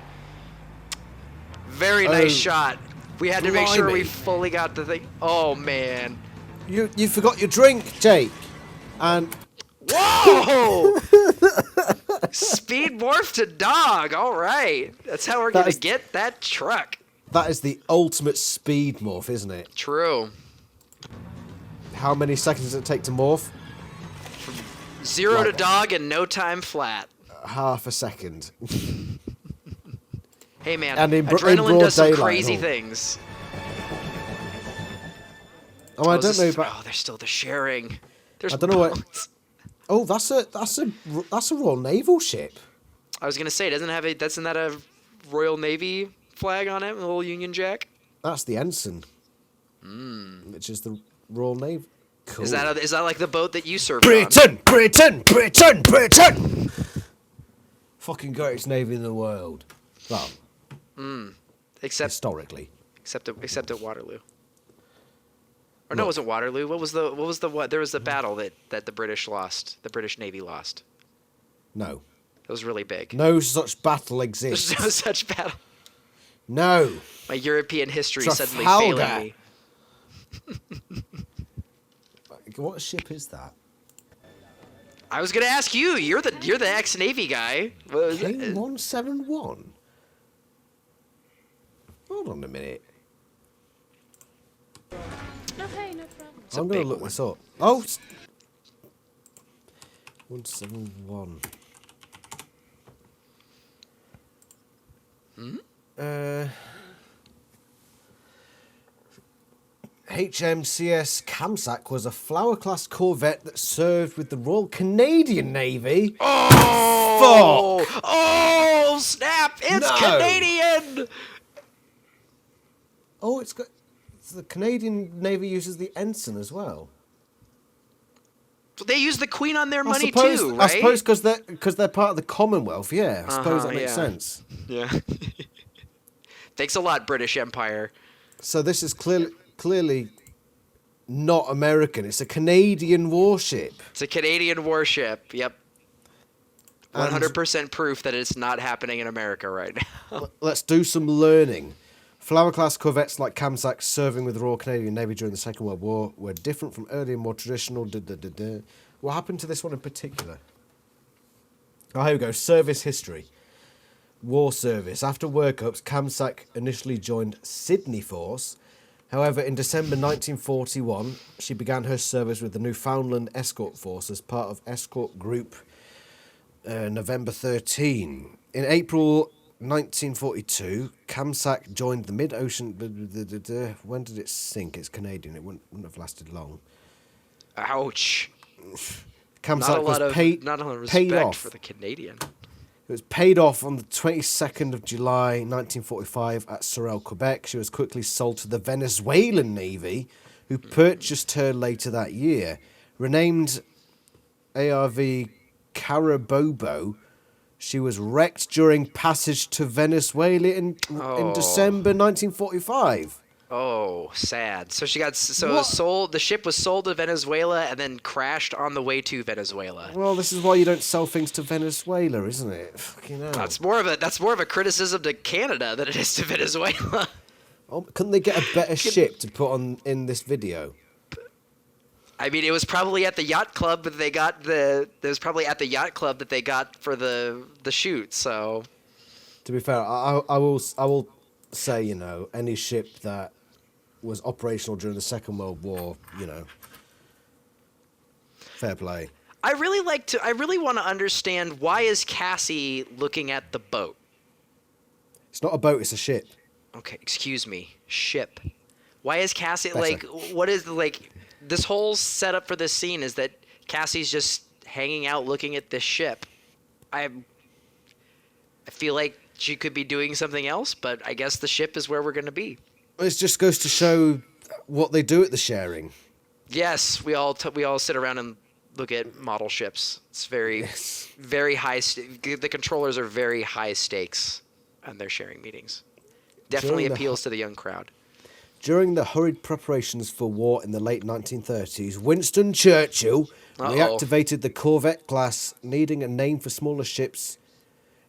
Very nice shot. We had to make sure we fully got the thing. Oh, man. You forgot your drink, Jake. And... Whoa! Speed morph to dog. All right. That's how we're going to get that truck. That is the ultimate speed morph, isn't it? True. How many seconds does it take to morph? 0 to dog and no time flat. Half a second. Hey, man. And in adrenaline does some daylight, crazy things. Oh, I don't know about... Oh, there's still the sharing. There's I don't know what... Oh, that's a Royal Naval ship. I was gonna say, doesn't that a Royal Navy flag on it, a little Union Jack? That's the ensign. Which is the Royal Navy. Cool. Is that like the boat that you served Britain, on? Britain, Britain, Britain. Fucking greatest navy in the world. Well, except historically. Except at Waterloo. Or no, it wasn't Waterloo. What was the there was the battle that the British lost. The British Navy lost. No. It was really big. No such battle exists. There's no such battle. No. My European history suddenly Trafalgar. failing me. What ship is that? I was gonna ask you. You're the ex-Navy guy. King 171. Hold on a minute. No, hey, no problem. I'm going to look this up. Oh! 171. HMCS Kamsak was a Flower-class corvette that served with the Royal Canadian Navy. Oh! Fuck! Oh, snap! It's No. Canadian! Oh, it's got... The Canadian Navy uses the ensign as well. They use the Queen on their I money suppose, too, right? I suppose because they're part of the Commonwealth, yeah. I suppose that makes yeah. sense. Yeah. Thanks a lot, British Empire. So this is clearly not American. It's a Canadian warship. It's a Canadian warship. Yep. 100% proof that it's not happening in America right now. Let's do some learning. Flower-class corvettes like Kamsak serving with the Royal Canadian Navy during the Second World War were different from earlier, more traditional... What happened to this one in particular? Oh, here we go. Service history. War service. After workups, Kamsak initially joined Sydney Force. However, in December 1941, she began her service with the Newfoundland Escort Force as part of Escort Group November 13. In April 1942, Kamsak joined the mid-ocean... When did it sink? It's Canadian. It wouldn't have lasted long. Ouch. Kamsak was not a lot of paid respect off. for the Canadian. It was paid off on the 22nd of July 1945 at Sorel, Quebec. She was quickly sold to the Venezuelan Navy, who purchased her later that year. Renamed ARV Carabobo, she was wrecked during passage to Venezuela in December 1945. Oh, sad. So she got What? sold. The ship was sold to Venezuela and then crashed on the way to Venezuela. Well, this is why you don't sell things to Venezuela, isn't it? Fucking hell. That's more of a criticism to Canada than it is to Venezuela. Oh, couldn't they get a better ship to put on in this video? I mean, it was probably at the yacht club that they got It was probably at the yacht club that they got for the shoot. So, To be fair, I will say, you know, any ship that was operational during the Second World War, you know, fair play. I really want to understand, why is Cassie looking at the boat? It's not a boat; it's a ship. Okay, excuse me, ship. Why is Cassie Better. what is this whole setup for this scene is that Cassie's just hanging out looking at this ship. I feel like she could be doing something else, but I guess the ship is where we're going to be. It just goes to show what they do at the sharing. Yes, we all sit around and look at model ships. It's very high. The controllers are very high stakes, and their sharing meetings definitely appeals to the young crowd. During the hurried preparations for war in the late 1930s, Winston Churchill reactivated the corvette class, needing a name for smaller ships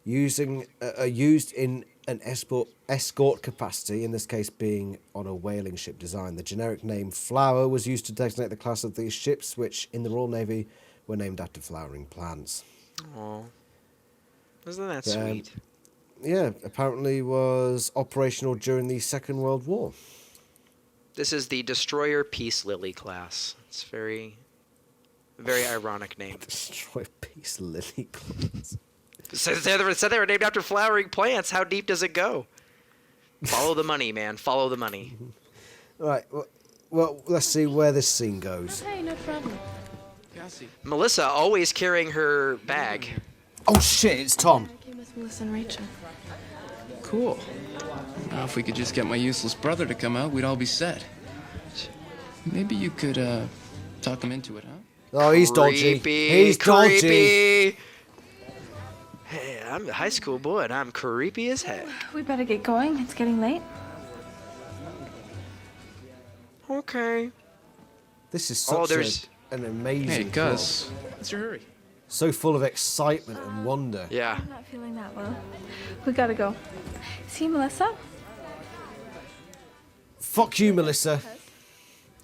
used in an escort capacity, in this case being on a whaling ship design. The generic name Flower was used to designate the class of these ships, which in the Royal Navy were named after flowering plants. Oh, isn't that sweet? Yeah, apparently was operational during the Second World War. This is the Destroyer Peace Lily class. It's very ironic name. Destroyer Peace Lily class. Said they were named after flowering plants. How deep does it go? Follow the money, man. Follow the money. Right. Well, let's see where this scene goes. Hey, no problem. Cassie. Melissa always carrying her bag. Oh shit! It's Tom. I came with Melissa and Rachel. Cool. Now, if we could just get my useless brother to come out, we'd all be set. Maybe you could, talk him into it, huh? Oh, he's dodgy. He's dodgy. Creepy. Hey, I'm a high school boy, and I'm creepy as heck. We better get going. It's getting late. Okay. This is such an amazing. Hey, plot. Gus. What's your hurry? So full of excitement and wonder. Yeah. I'm not feeling that well. We gotta go. See, Melissa? Fuck you, Melissa.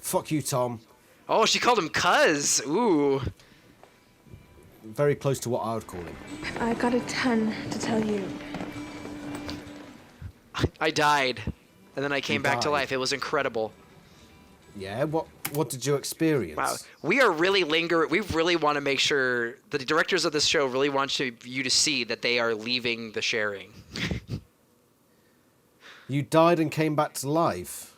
Fuck you, Tom. Oh, she called him Cuz. Ooh. Very close to what I would call him. I got a ton to tell you. I died, and then I came back to died. life. It was incredible. Yeah, what did you experience? Wow, we are really We really want to make sure the directors of this show really want you to see that they are leaving the sharing. You died and came back to life.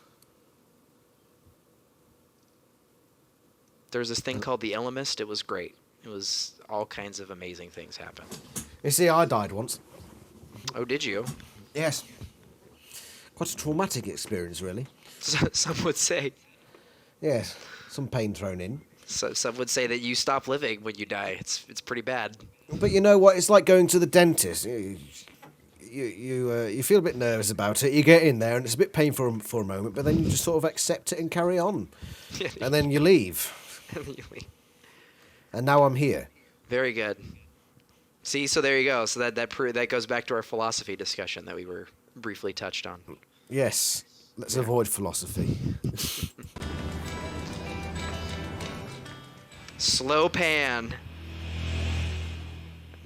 There's this thing called the Elemist. It was great. It was all kinds of amazing things happened. You see, I died once. Oh, did you? Yes. Quite a traumatic experience, really. Some would say. Yes, some pain thrown in. So some would say that you stop living when you die. It's pretty bad. But you know what? It's like going to the dentist. You feel a bit nervous about it. You get in there and it's a bit painful for a moment, but then you just sort of accept it and carry on. And then you leave. And now I'm here. Very good. See, so there you go. So that goes back to our philosophy discussion that we were briefly touched on. Yes. Let's avoid philosophy. Slow pan.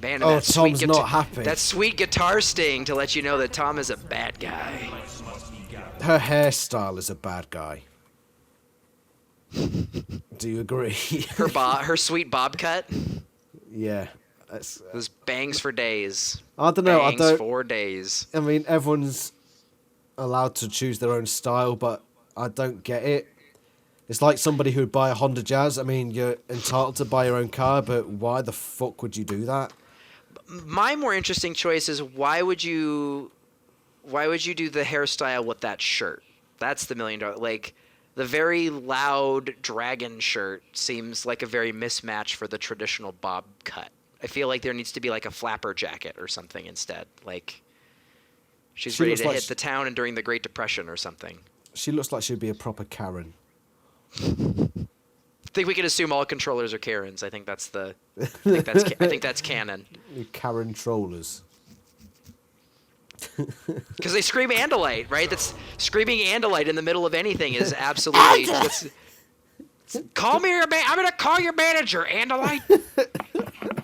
Man, Oh, Tom's not happy. That sweet guitar sting to let you know that Tom is a bad guy. Her hairstyle is a bad guy. Do you agree? Her sweet bob cut. Yeah. Those bangs for days. I don't know. Bangs for days. I mean, everyone's allowed to choose their own style, but I don't get it. It's like somebody who'd buy a Honda Jazz. I mean, you're entitled to buy your own car, but why the fuck would you do that? My more interesting choice is why would you do the hairstyle with that shirt? That's the $1 million. Like, the very loud dragon shirt seems like a very mismatch for the traditional bob cut. I feel like there needs to be like a flapper jacket or something instead. Like, she's ready to hit the town and during the Great Depression or something. She looks like she'd be a proper Karen. I think we can assume all controllers are Karens. I think that's canon. Karen trollers. Because they scream Andalite, right? That's screaming Andalite in the middle of anything is absolutely. Call me your I'm gonna call your manager, Andalite.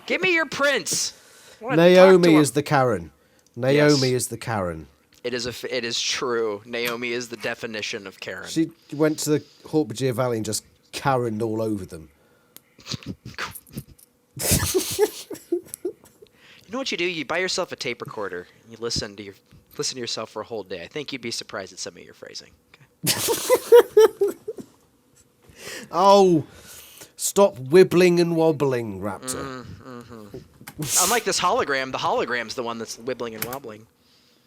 Give me your prince. Naomi is the Karen. Naomi is the Karen. It is true. Naomi is the definition of Karen. She went to the Hortbridge Valley and just Karened all over them. You know what you do? You buy yourself a tape recorder and you listen to yourself for a whole day. I think you'd be surprised at some of your phrasing. Okay? Oh, stop wibbling and wobbling, Raptor. Unlike this hologram, the hologram's the one that's wibbling and wobbling.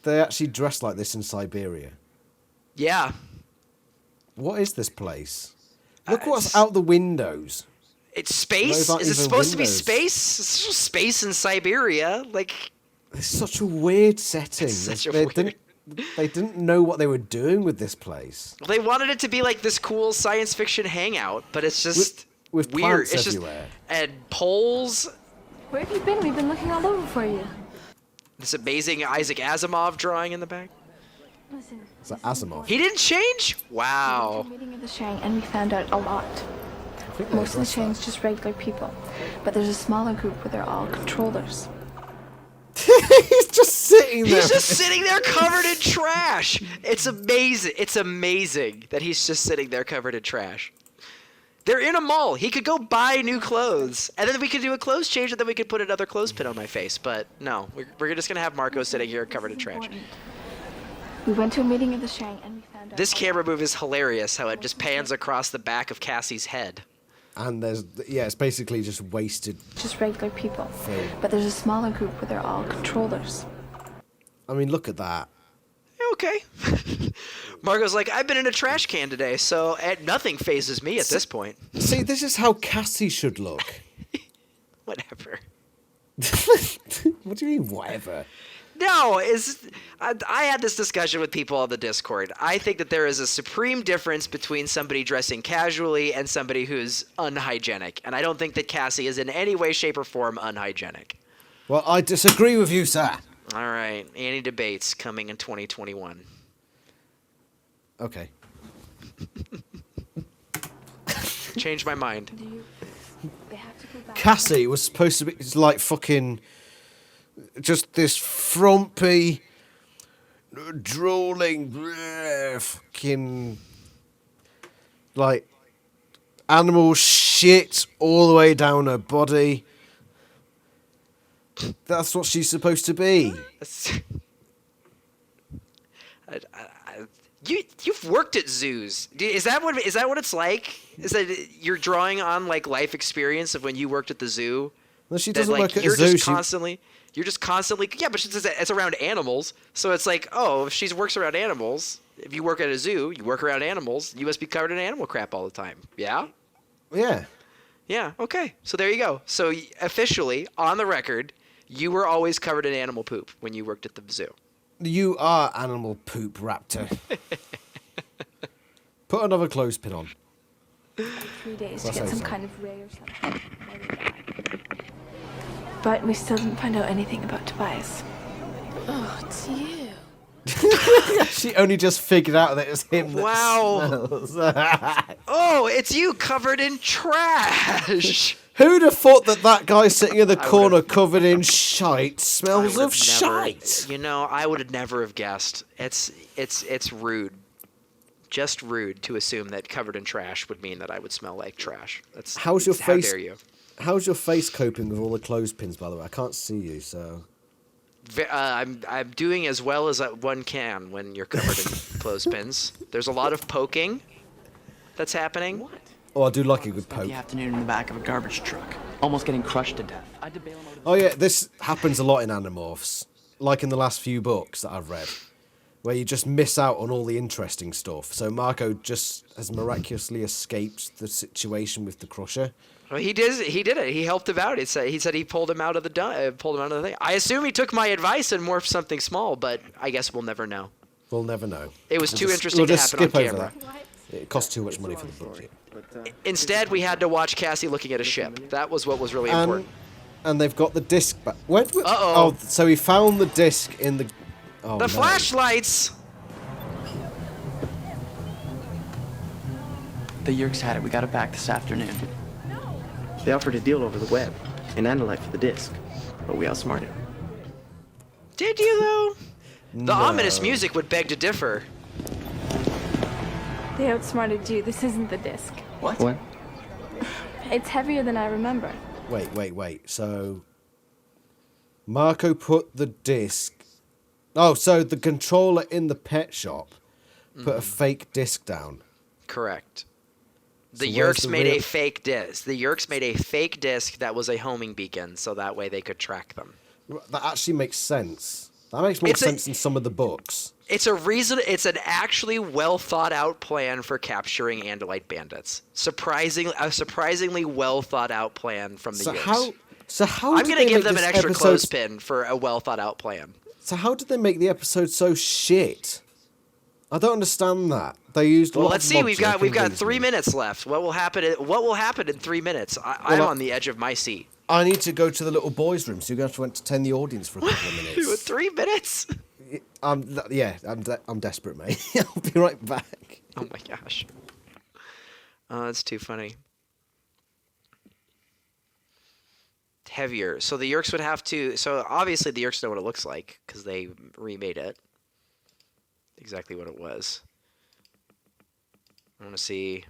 They actually dress like this in Siberia. Yeah. What is this place? Look what's out the windows. It's space? Those Is it aren't supposed to even be windows. space? It's just space in Siberia. Like, It's such a weird setting. They didn't know what they were doing with this place. They wanted it to be like this cool science fiction hangout, but it's just with weird. plants It's everywhere. And poles. Where have you been? We've been looking all over for you. This amazing Isaac Asimov drawing in the back. Listen. It's like Asimov. He didn't change? Wow. We went to a meeting of the sharing and we found out a lot. Most of the sharing's just regular people, but there's a smaller group where they're all controllers. He's just sitting there. He's just sitting there covered in trash. It's amazing. It's amazing that he's just sitting there covered in trash. They're in a mall. He could go buy new clothes, and then we could do a clothes change, and then we could put another clothespin on my face. But no, we're just gonna have Marco sitting here covered in trash. We went to a meeting of the sharing and we found out. This camera move is hilarious. How it just pans across the back of Cassie's head. And it's basically just wasted. Just regular people, film. but there's a smaller group where they're all controllers. I mean, look at that. Okay. Marco's like, I've been in a trash can today, so nothing phases me at this point. See, this is how Cassie should look. Whatever. What do you mean, whatever? No, I had this discussion with people on the Discord. I think that there is a supreme difference between somebody dressing casually and somebody who's unhygienic. And I don't think that Cassie is in any way, shape, or form unhygienic. Well, I disagree with you, sir. All right. Annie debates coming in 2021. Okay. Changed my mind. Cassie was supposed to be like fucking just this frumpy, drooling, fucking Like, animal shit all the way down her body. That's what she's supposed to be. You've worked at zoos. Is that what it's like? Is that you're drawing on like life experience of when you worked at the zoo? Well, she That, doesn't like, work at a you're zoo. just constantly. You're just constantly. Yeah, but it's around animals, so it's like, oh, if she works around animals. If you work at a zoo, you work around animals. You must be covered in animal crap all the time. Yeah. Yeah. Yeah. Okay. So there you go. So officially, on the record, you were always covered in animal poop when you worked at the zoo. You are animal poop, Raptor. Put another clothespin on. 3 days to That's get some okay. kind of ray or something. But we still didn't find out anything about Tobias. Oh, it's you. She only just figured out that it's him that Wow. smells. Oh, it's you covered in trash. Who'd have thought that guy sitting in the corner covered in shite smells I of would've never- shite? You know, I would have never have guessed. It's rude. Just rude to assume that covered in trash would mean that I would smell like trash. That's How's your how face? dare you? How's your face coping with all the clothespins, by the way? I can't see you, so. I'm doing as well as one can when you're covered in clothespins. There's a lot of poking that's happening. What? Oh, I do like a good Spent poke. the afternoon in the back of a garbage truck, almost getting crushed to death. I had to bail him out of the Oh yeah, this happens a lot in Animorphs, like in the last few books that I've read, where you just miss out on all the interesting stuff. So Marco just has miraculously escaped the situation with the Crusher. Well, he did it. He helped him out. He said he pulled him out of the thing. I assume he took my advice and morphed something small, but I guess we'll never know. We'll never know. It was too interesting we'll to just happen on skip over camera. that. It costs too much money for the budget. Instead, we had to watch Cassie looking at a ship. That was what was really important. And they've got the disc back. Where do we, Uh-oh. Oh, so he found the disc in the. Oh, The no. flashlights. The Yerks had it. We got it back this afternoon. They offered a deal over the web, an Andalite for the disc, but we outsmarted them. Did you though? The No. ominous music would beg to differ. They outsmarted you. This isn't the disc. What? It's heavier than I remember. Wait. So. Marco put the disc. Oh, so the controller in the pet shop put a fake disc down. Correct. The So where's Yerks the made real- a fake disc. The Yerks made a fake disc that was a homing beacon, so that way they could track them. That actually makes sense. That makes more sense than some of the books. It's an actually well thought out plan for capturing Andalite bandits. A surprisingly well thought out plan from the Yerks. How? I'm did gonna they give make them an this extra episode- clothespin for a well thought out plan. So how did they make the episode so shit? I don't understand that. They used. a Well, lot let's of see. We've logic got and 3 reasoning. minutes left. What will happen? What will happen in 3 minutes? I'm Well, on the edge of my seat. I need to go to the little boys' room, so you're going to have to entertain the audience for a couple of minutes. 3 minutes? I'm desperate, mate. I'll be right back. Oh my gosh. Oh, that's too funny. Heavier. So the Yerks would have to. So obviously the Yerks know what it looks like because they remade it. Exactly what it was. I want to see.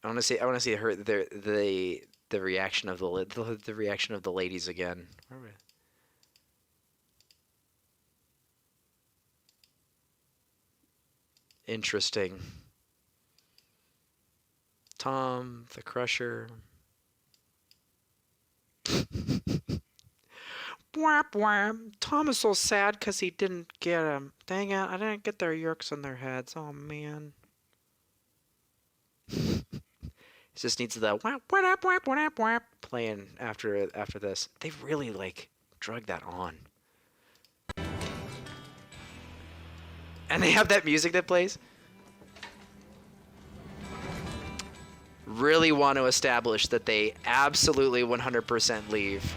I want to see her the reaction of the reaction of the ladies again. Where were- Interesting. Tom, the Crusher. Whap whap. Tom is so sad because he didn't get him. Dang it, I didn't get their Yerks on their heads. Oh, man. It just needs the whap whap whap whap whap playing after this. They really, like, drug that on. And they have that music that plays. Really want to establish that they absolutely 100% leave.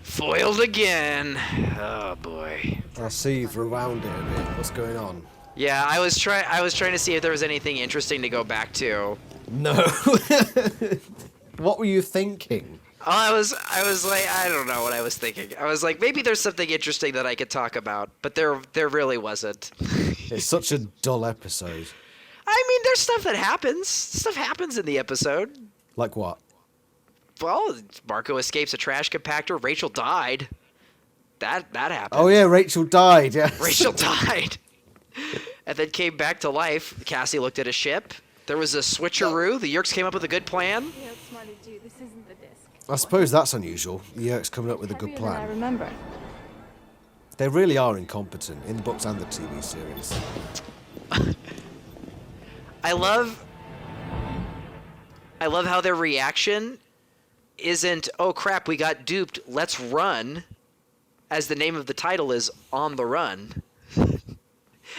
Foiled again. Oh boy. I see you've rewound it a bit. What's going on? Yeah, I was trying to see if there was anything interesting to go back to. No. What were you thinking? I was like, I don't know what I was thinking. I was like, maybe there's something interesting that I could talk about, but there really wasn't. It's such a dull episode. I mean, there's stuff that happens. Stuff happens in the episode. Like what? Well, Marco escapes a trash compactor. Rachel died. That happened. Oh yeah, Rachel died. Yeah. Rachel died. And then came back to life. Cassie looked at a ship. There was a switcheroo. The Yerks came up with a good plan. Yeah, it's smart to do. This isn't the disc. I suppose that's unusual. The Yerks coming up with a good Heavier than I plan. remember. They really are incompetent in the books and the TV series. I love how their reaction isn't, oh crap, we got duped, let's run, as the name of the title is On the Run.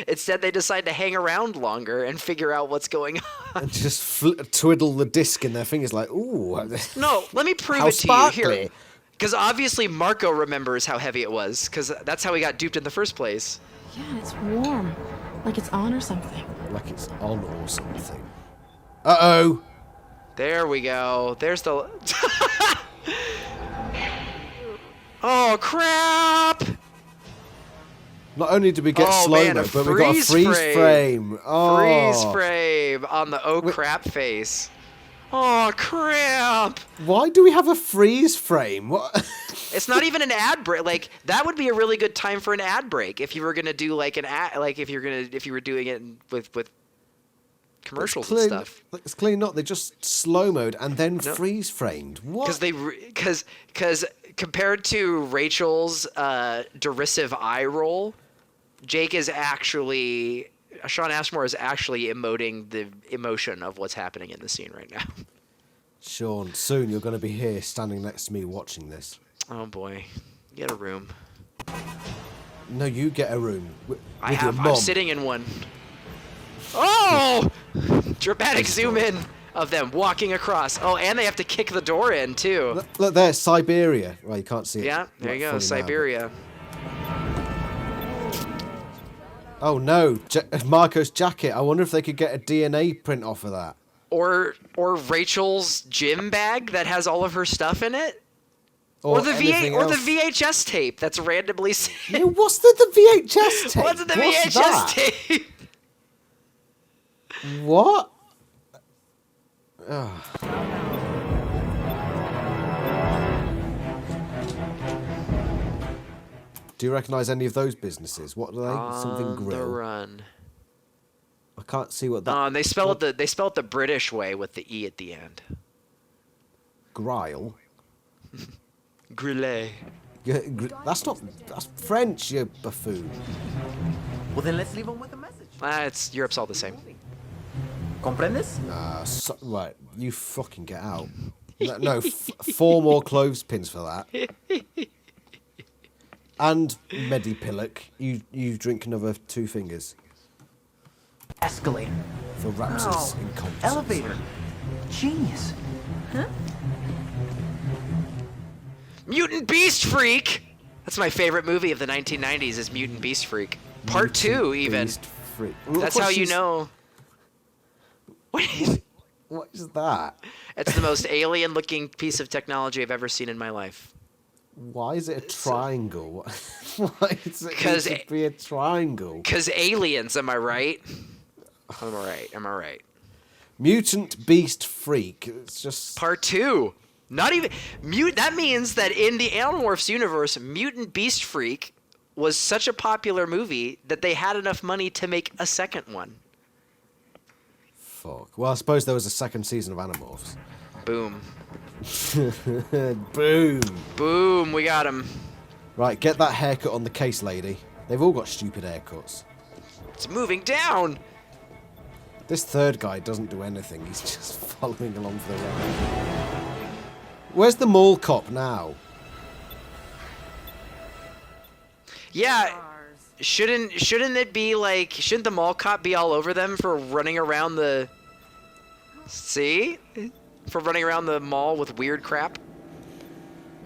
Instead, they decide to hang around longer and figure out what's going on. And just twiddle the disc in their fingers like, ooh. No, let me prove How it to you here. sparkly. Because obviously Marco remembers how heavy it was, because that's how he got duped in the first place. Yeah, it's warm. Like it's on or something. Like it's on or something. Uh-oh. There we go. There's the... Oh, crap! Not only did we get Oh, slow-mo, man, a but we got a freeze frame. Oh. Freeze frame on the oh crap face. Oh, crap! Why do we have a freeze frame? What? It's not even an ad break. Like, that would be a really good time for an ad break if you were gonna do like an ad, like if you were doing it with commercials and stuff. It's clearly not. They just slow-mode and then freeze framed. What? Because compared to Rachel's derisive eye roll, Jake is actually... Sean Ashmore is actually emoting the emotion of what's happening in the scene right now. Sean, soon you're going to be here standing next to me watching this. Oh boy. Get a room. No, you get a room. With I'm your mom. sitting in one. Oh! Dramatic zoom in of them walking across. Oh, and they have to kick the door in, too. Look there, Siberia. Well, you can't see it. Yeah, there you go, fully now, Siberia. Oh no, Marco's jacket. I wonder if they could get a DNA print off of that. Or Rachel's gym bag that has all of her stuff in it. Or the VHS tape that's randomly saved. Yeah, what's the VHS tape? What's the VHS tape? What? Oh. Do you recognise any of those businesses? What are they? Something grill. The Run. I can't see what that. And they spell it the British way with the E at the end. Grille. Grille. Yeah, that's French, you buffoon. Well, then let's leave them with a message. Europe's all the same. ¿Comprendes? Right, you fucking get out. No, 4 more clothespins for that. And Medipillock, you drink another 2 fingers. Escalator. For Raptor's incompetence. Elevator. Genius. Huh? Mutant Beast Freak! That's my favorite movie of the 1990s is Mutant Beast Freak. Part 2, even. Beast Freak. That's how you know. What is that? It's the most alien-looking piece of technology I've ever seen in my life. Why is it a triangle? Why is it need to be a triangle? Because aliens, am I right? Am I right? Mutant Beast Freak. It's just... Part 2. Not even... That means that in the Animorphs universe, Mutant Beast Freak was such a popular movie that they had enough money to make a second one. Fuck. Well, I suppose there was a second season of Animorphs. Boom. Boom. Boom, we got him. Right, get that haircut on the case, lady. They've all got stupid haircuts. It's moving down. This third guy doesn't do anything. He's just following along for the ride. Where's the mall cop now? Yeah, shouldn't it be like... Shouldn't the mall cop be all over them for running around the... See? For running around the mall with weird crap?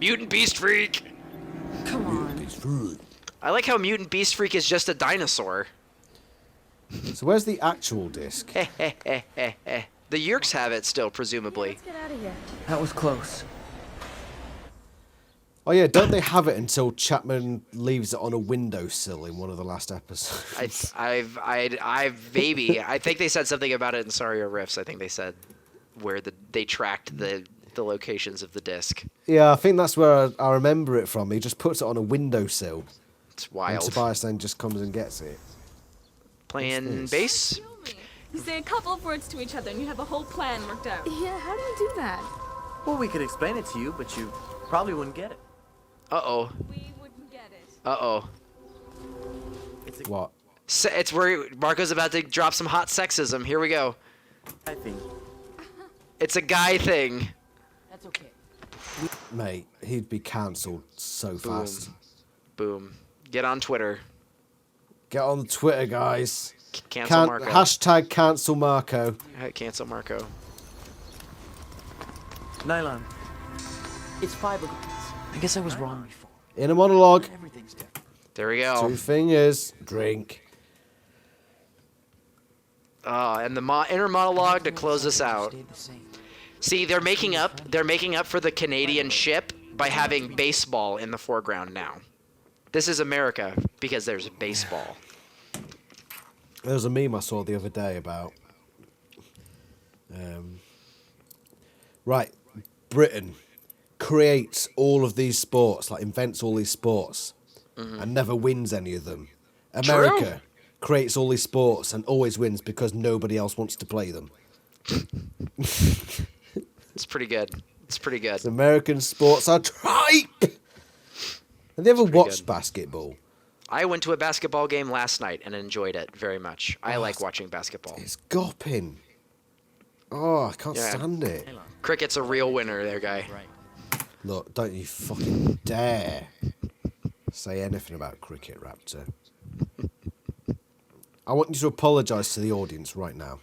Mutant Beast Freak! Come on. Beast Freak. I like how Mutant Beast Freak is just a dinosaur. So where's the actual disc? The Yerks have it still, presumably. Let's get out of here. That was close. Oh yeah, don't they have it until Chapman leaves it on a windowsill in one of the last episodes? I've maybe. I think they said something about it in Sorry or Riffs. I think they said where they tracked the locations of the disc. Yeah, I think that's where I remember it from. He just puts it on a windowsill. It's wild. And Tobias then just comes and gets it. Playing bass? You say a couple of words to each other and you have a whole plan worked out. Yeah, how do you do that? Well, we could explain it to you, but you probably wouldn't get it. Uh-oh. We wouldn't get it. Uh-oh. What? It's where Marco's about to drop some hot sexism. Here we go. I think. It's a guy thing. That's okay. Mate, he'd be cancelled so fast. Boom. Get on Twitter. Get on Twitter, guys. Cancel Marco. Hashtag cancel Marco. Cancel Marco. Nylon. It's fiberglass. I guess I was wrong before. In a monologue. Everything's different. There we go. 2 fingers. Drink. And the inner monologue to close us out. See, they're making up for the Canadian ship by having baseball in the foreground now. This is America because there's baseball. There was a meme I saw the other day about right, Britain creates all of these sports, like invents all these sports, and never wins any of them. America creates all these sports and always wins because nobody else wants to play them. It's pretty good. It's pretty good. American sports are tripe. Have you ever watched basketball? I went to a basketball game last night and enjoyed it very much. I like watching basketball. It's gopping. Oh, I can't stand it. Cricket's a real winner there, guy. Look, don't you fucking dare say anything about cricket, Raptor. I want you to apologise to the audience right now.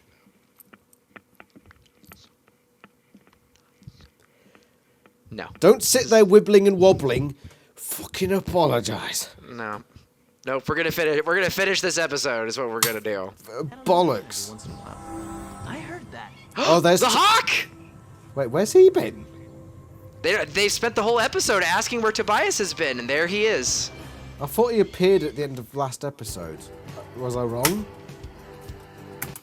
No. Don't sit there wibbling and wobbling. Fucking apologise. No. Nope, we're gonna finish this episode is what we're gonna do. Bollocks. I heard that. Oh, there's the hawk! Wait, where's he been? They spent the whole episode asking where Tobias has been, and there he is. I thought he appeared at the end of last episode. Was I wrong?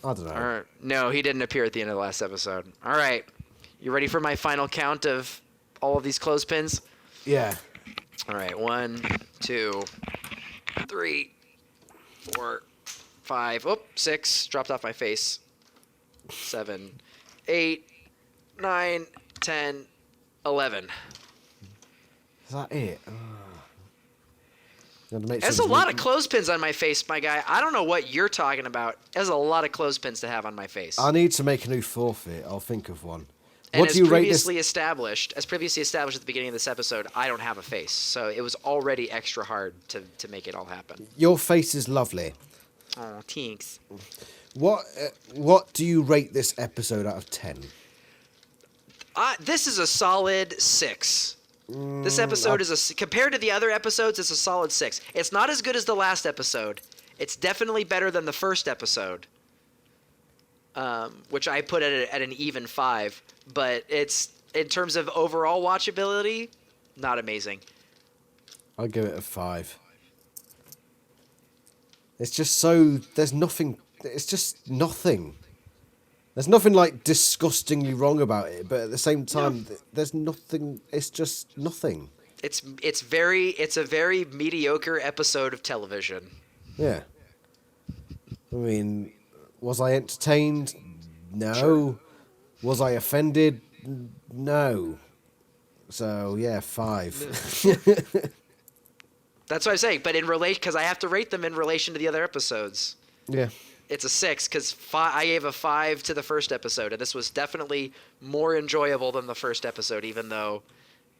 I don't know. No, he didn't appear at the end of the last episode. All right. You ready for my final count of all of these clothespins? Yeah. All right. 1, 2, 3, 4, 5. Oh, 6. Dropped off my face. 7, 8, 9, 10, 11. Is that it? There's a lot of clothespins on my face, my guy. I don't know what you're talking about. There's a lot of clothespins to have on my face. I need to make a new forfeit. I'll think of one. And What do you rate this? as previously established at the beginning of this episode, I don't have a face, so it was already extra hard to make it all happen. Your face is lovely. Oh, thanks. What do you rate this episode out of 10? This is a solid 6. This episode compared to the other episodes, it's a solid 6. It's not as good as the last episode. It's definitely better than the first episode, which I put at an even 5. But it's, in terms of overall watchability, not amazing. I'll give it a 5. It's just so... There's nothing... It's just nothing. There's nothing, like, disgustingly wrong about it, but at the same time, there's nothing... It's just nothing. It's a very mediocre episode of television. Yeah. I mean, was I entertained? No. Sure. Was I offended? No. So, yeah, 5. That's what I'm saying, but because I have to rate them in relation to the other episodes. Yeah. It's a 6 because I gave a 5 to the first episode, and this was definitely more enjoyable than the first episode, even though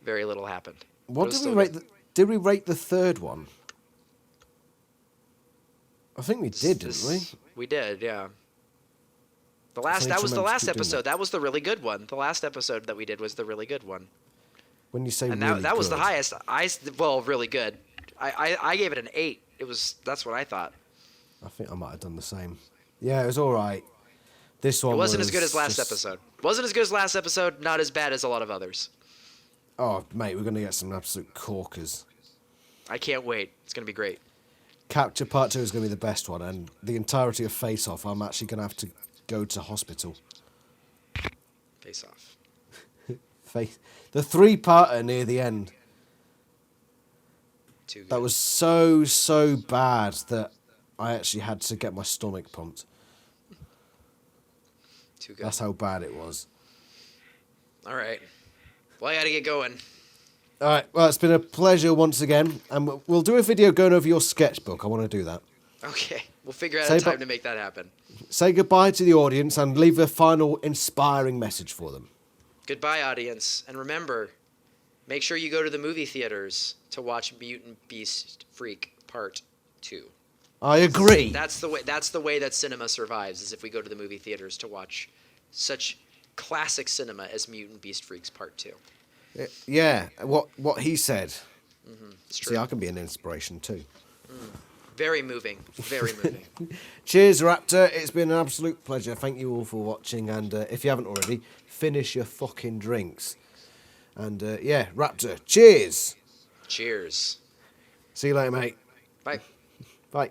very little happened. What did we rate? Did we rate the third one? I think we did, didn't we? We did, yeah. That was the last episode. That was the really good one. The last episode that we did was the really good one. When you say and really that was the good. highest. Really good. I gave it an 8. That's what I thought. I think I might have done the same. Yeah, it was all right. This one wasn't as good as last episode. Wasn't as good as last episode. Not as bad as a lot of others. Oh, mate, we're going to get some absolute corkers. I can't wait. It's going to be great. Capture Part 2 is going to be the best one, and the entirety of Face Off, I'm actually going to have to go to hospital. Face Off. The 3-parter near the end. Too good. That was so bad that I actually had to get my stomach pumped. Too good. That's how bad it was. All right. Well, I got to get going. All right, well, it's been a pleasure once again, and we'll do a video going over your sketchbook. I want to do that. Okay. We'll figure out Say a time bu- to make that happen. Say goodbye to the audience and leave a final inspiring message for them. Goodbye, audience. And remember, make sure you go to the movie theaters to watch Mutant Beast Freak Part 2. I agree. That's the way that cinema survives, is if we go to the movie theaters to watch such classic cinema as Mutant Beast Freaks Part 2. Yeah, what he said. It's true. See, I can be an inspiration too. Very moving. Very moving. Cheers, Raptor. It's been an absolute pleasure. Thank you all for watching. And if you haven't already, finish your fucking drinks. And yeah, Raptor, cheers. Cheers. See you later, mate. Bye. Bye.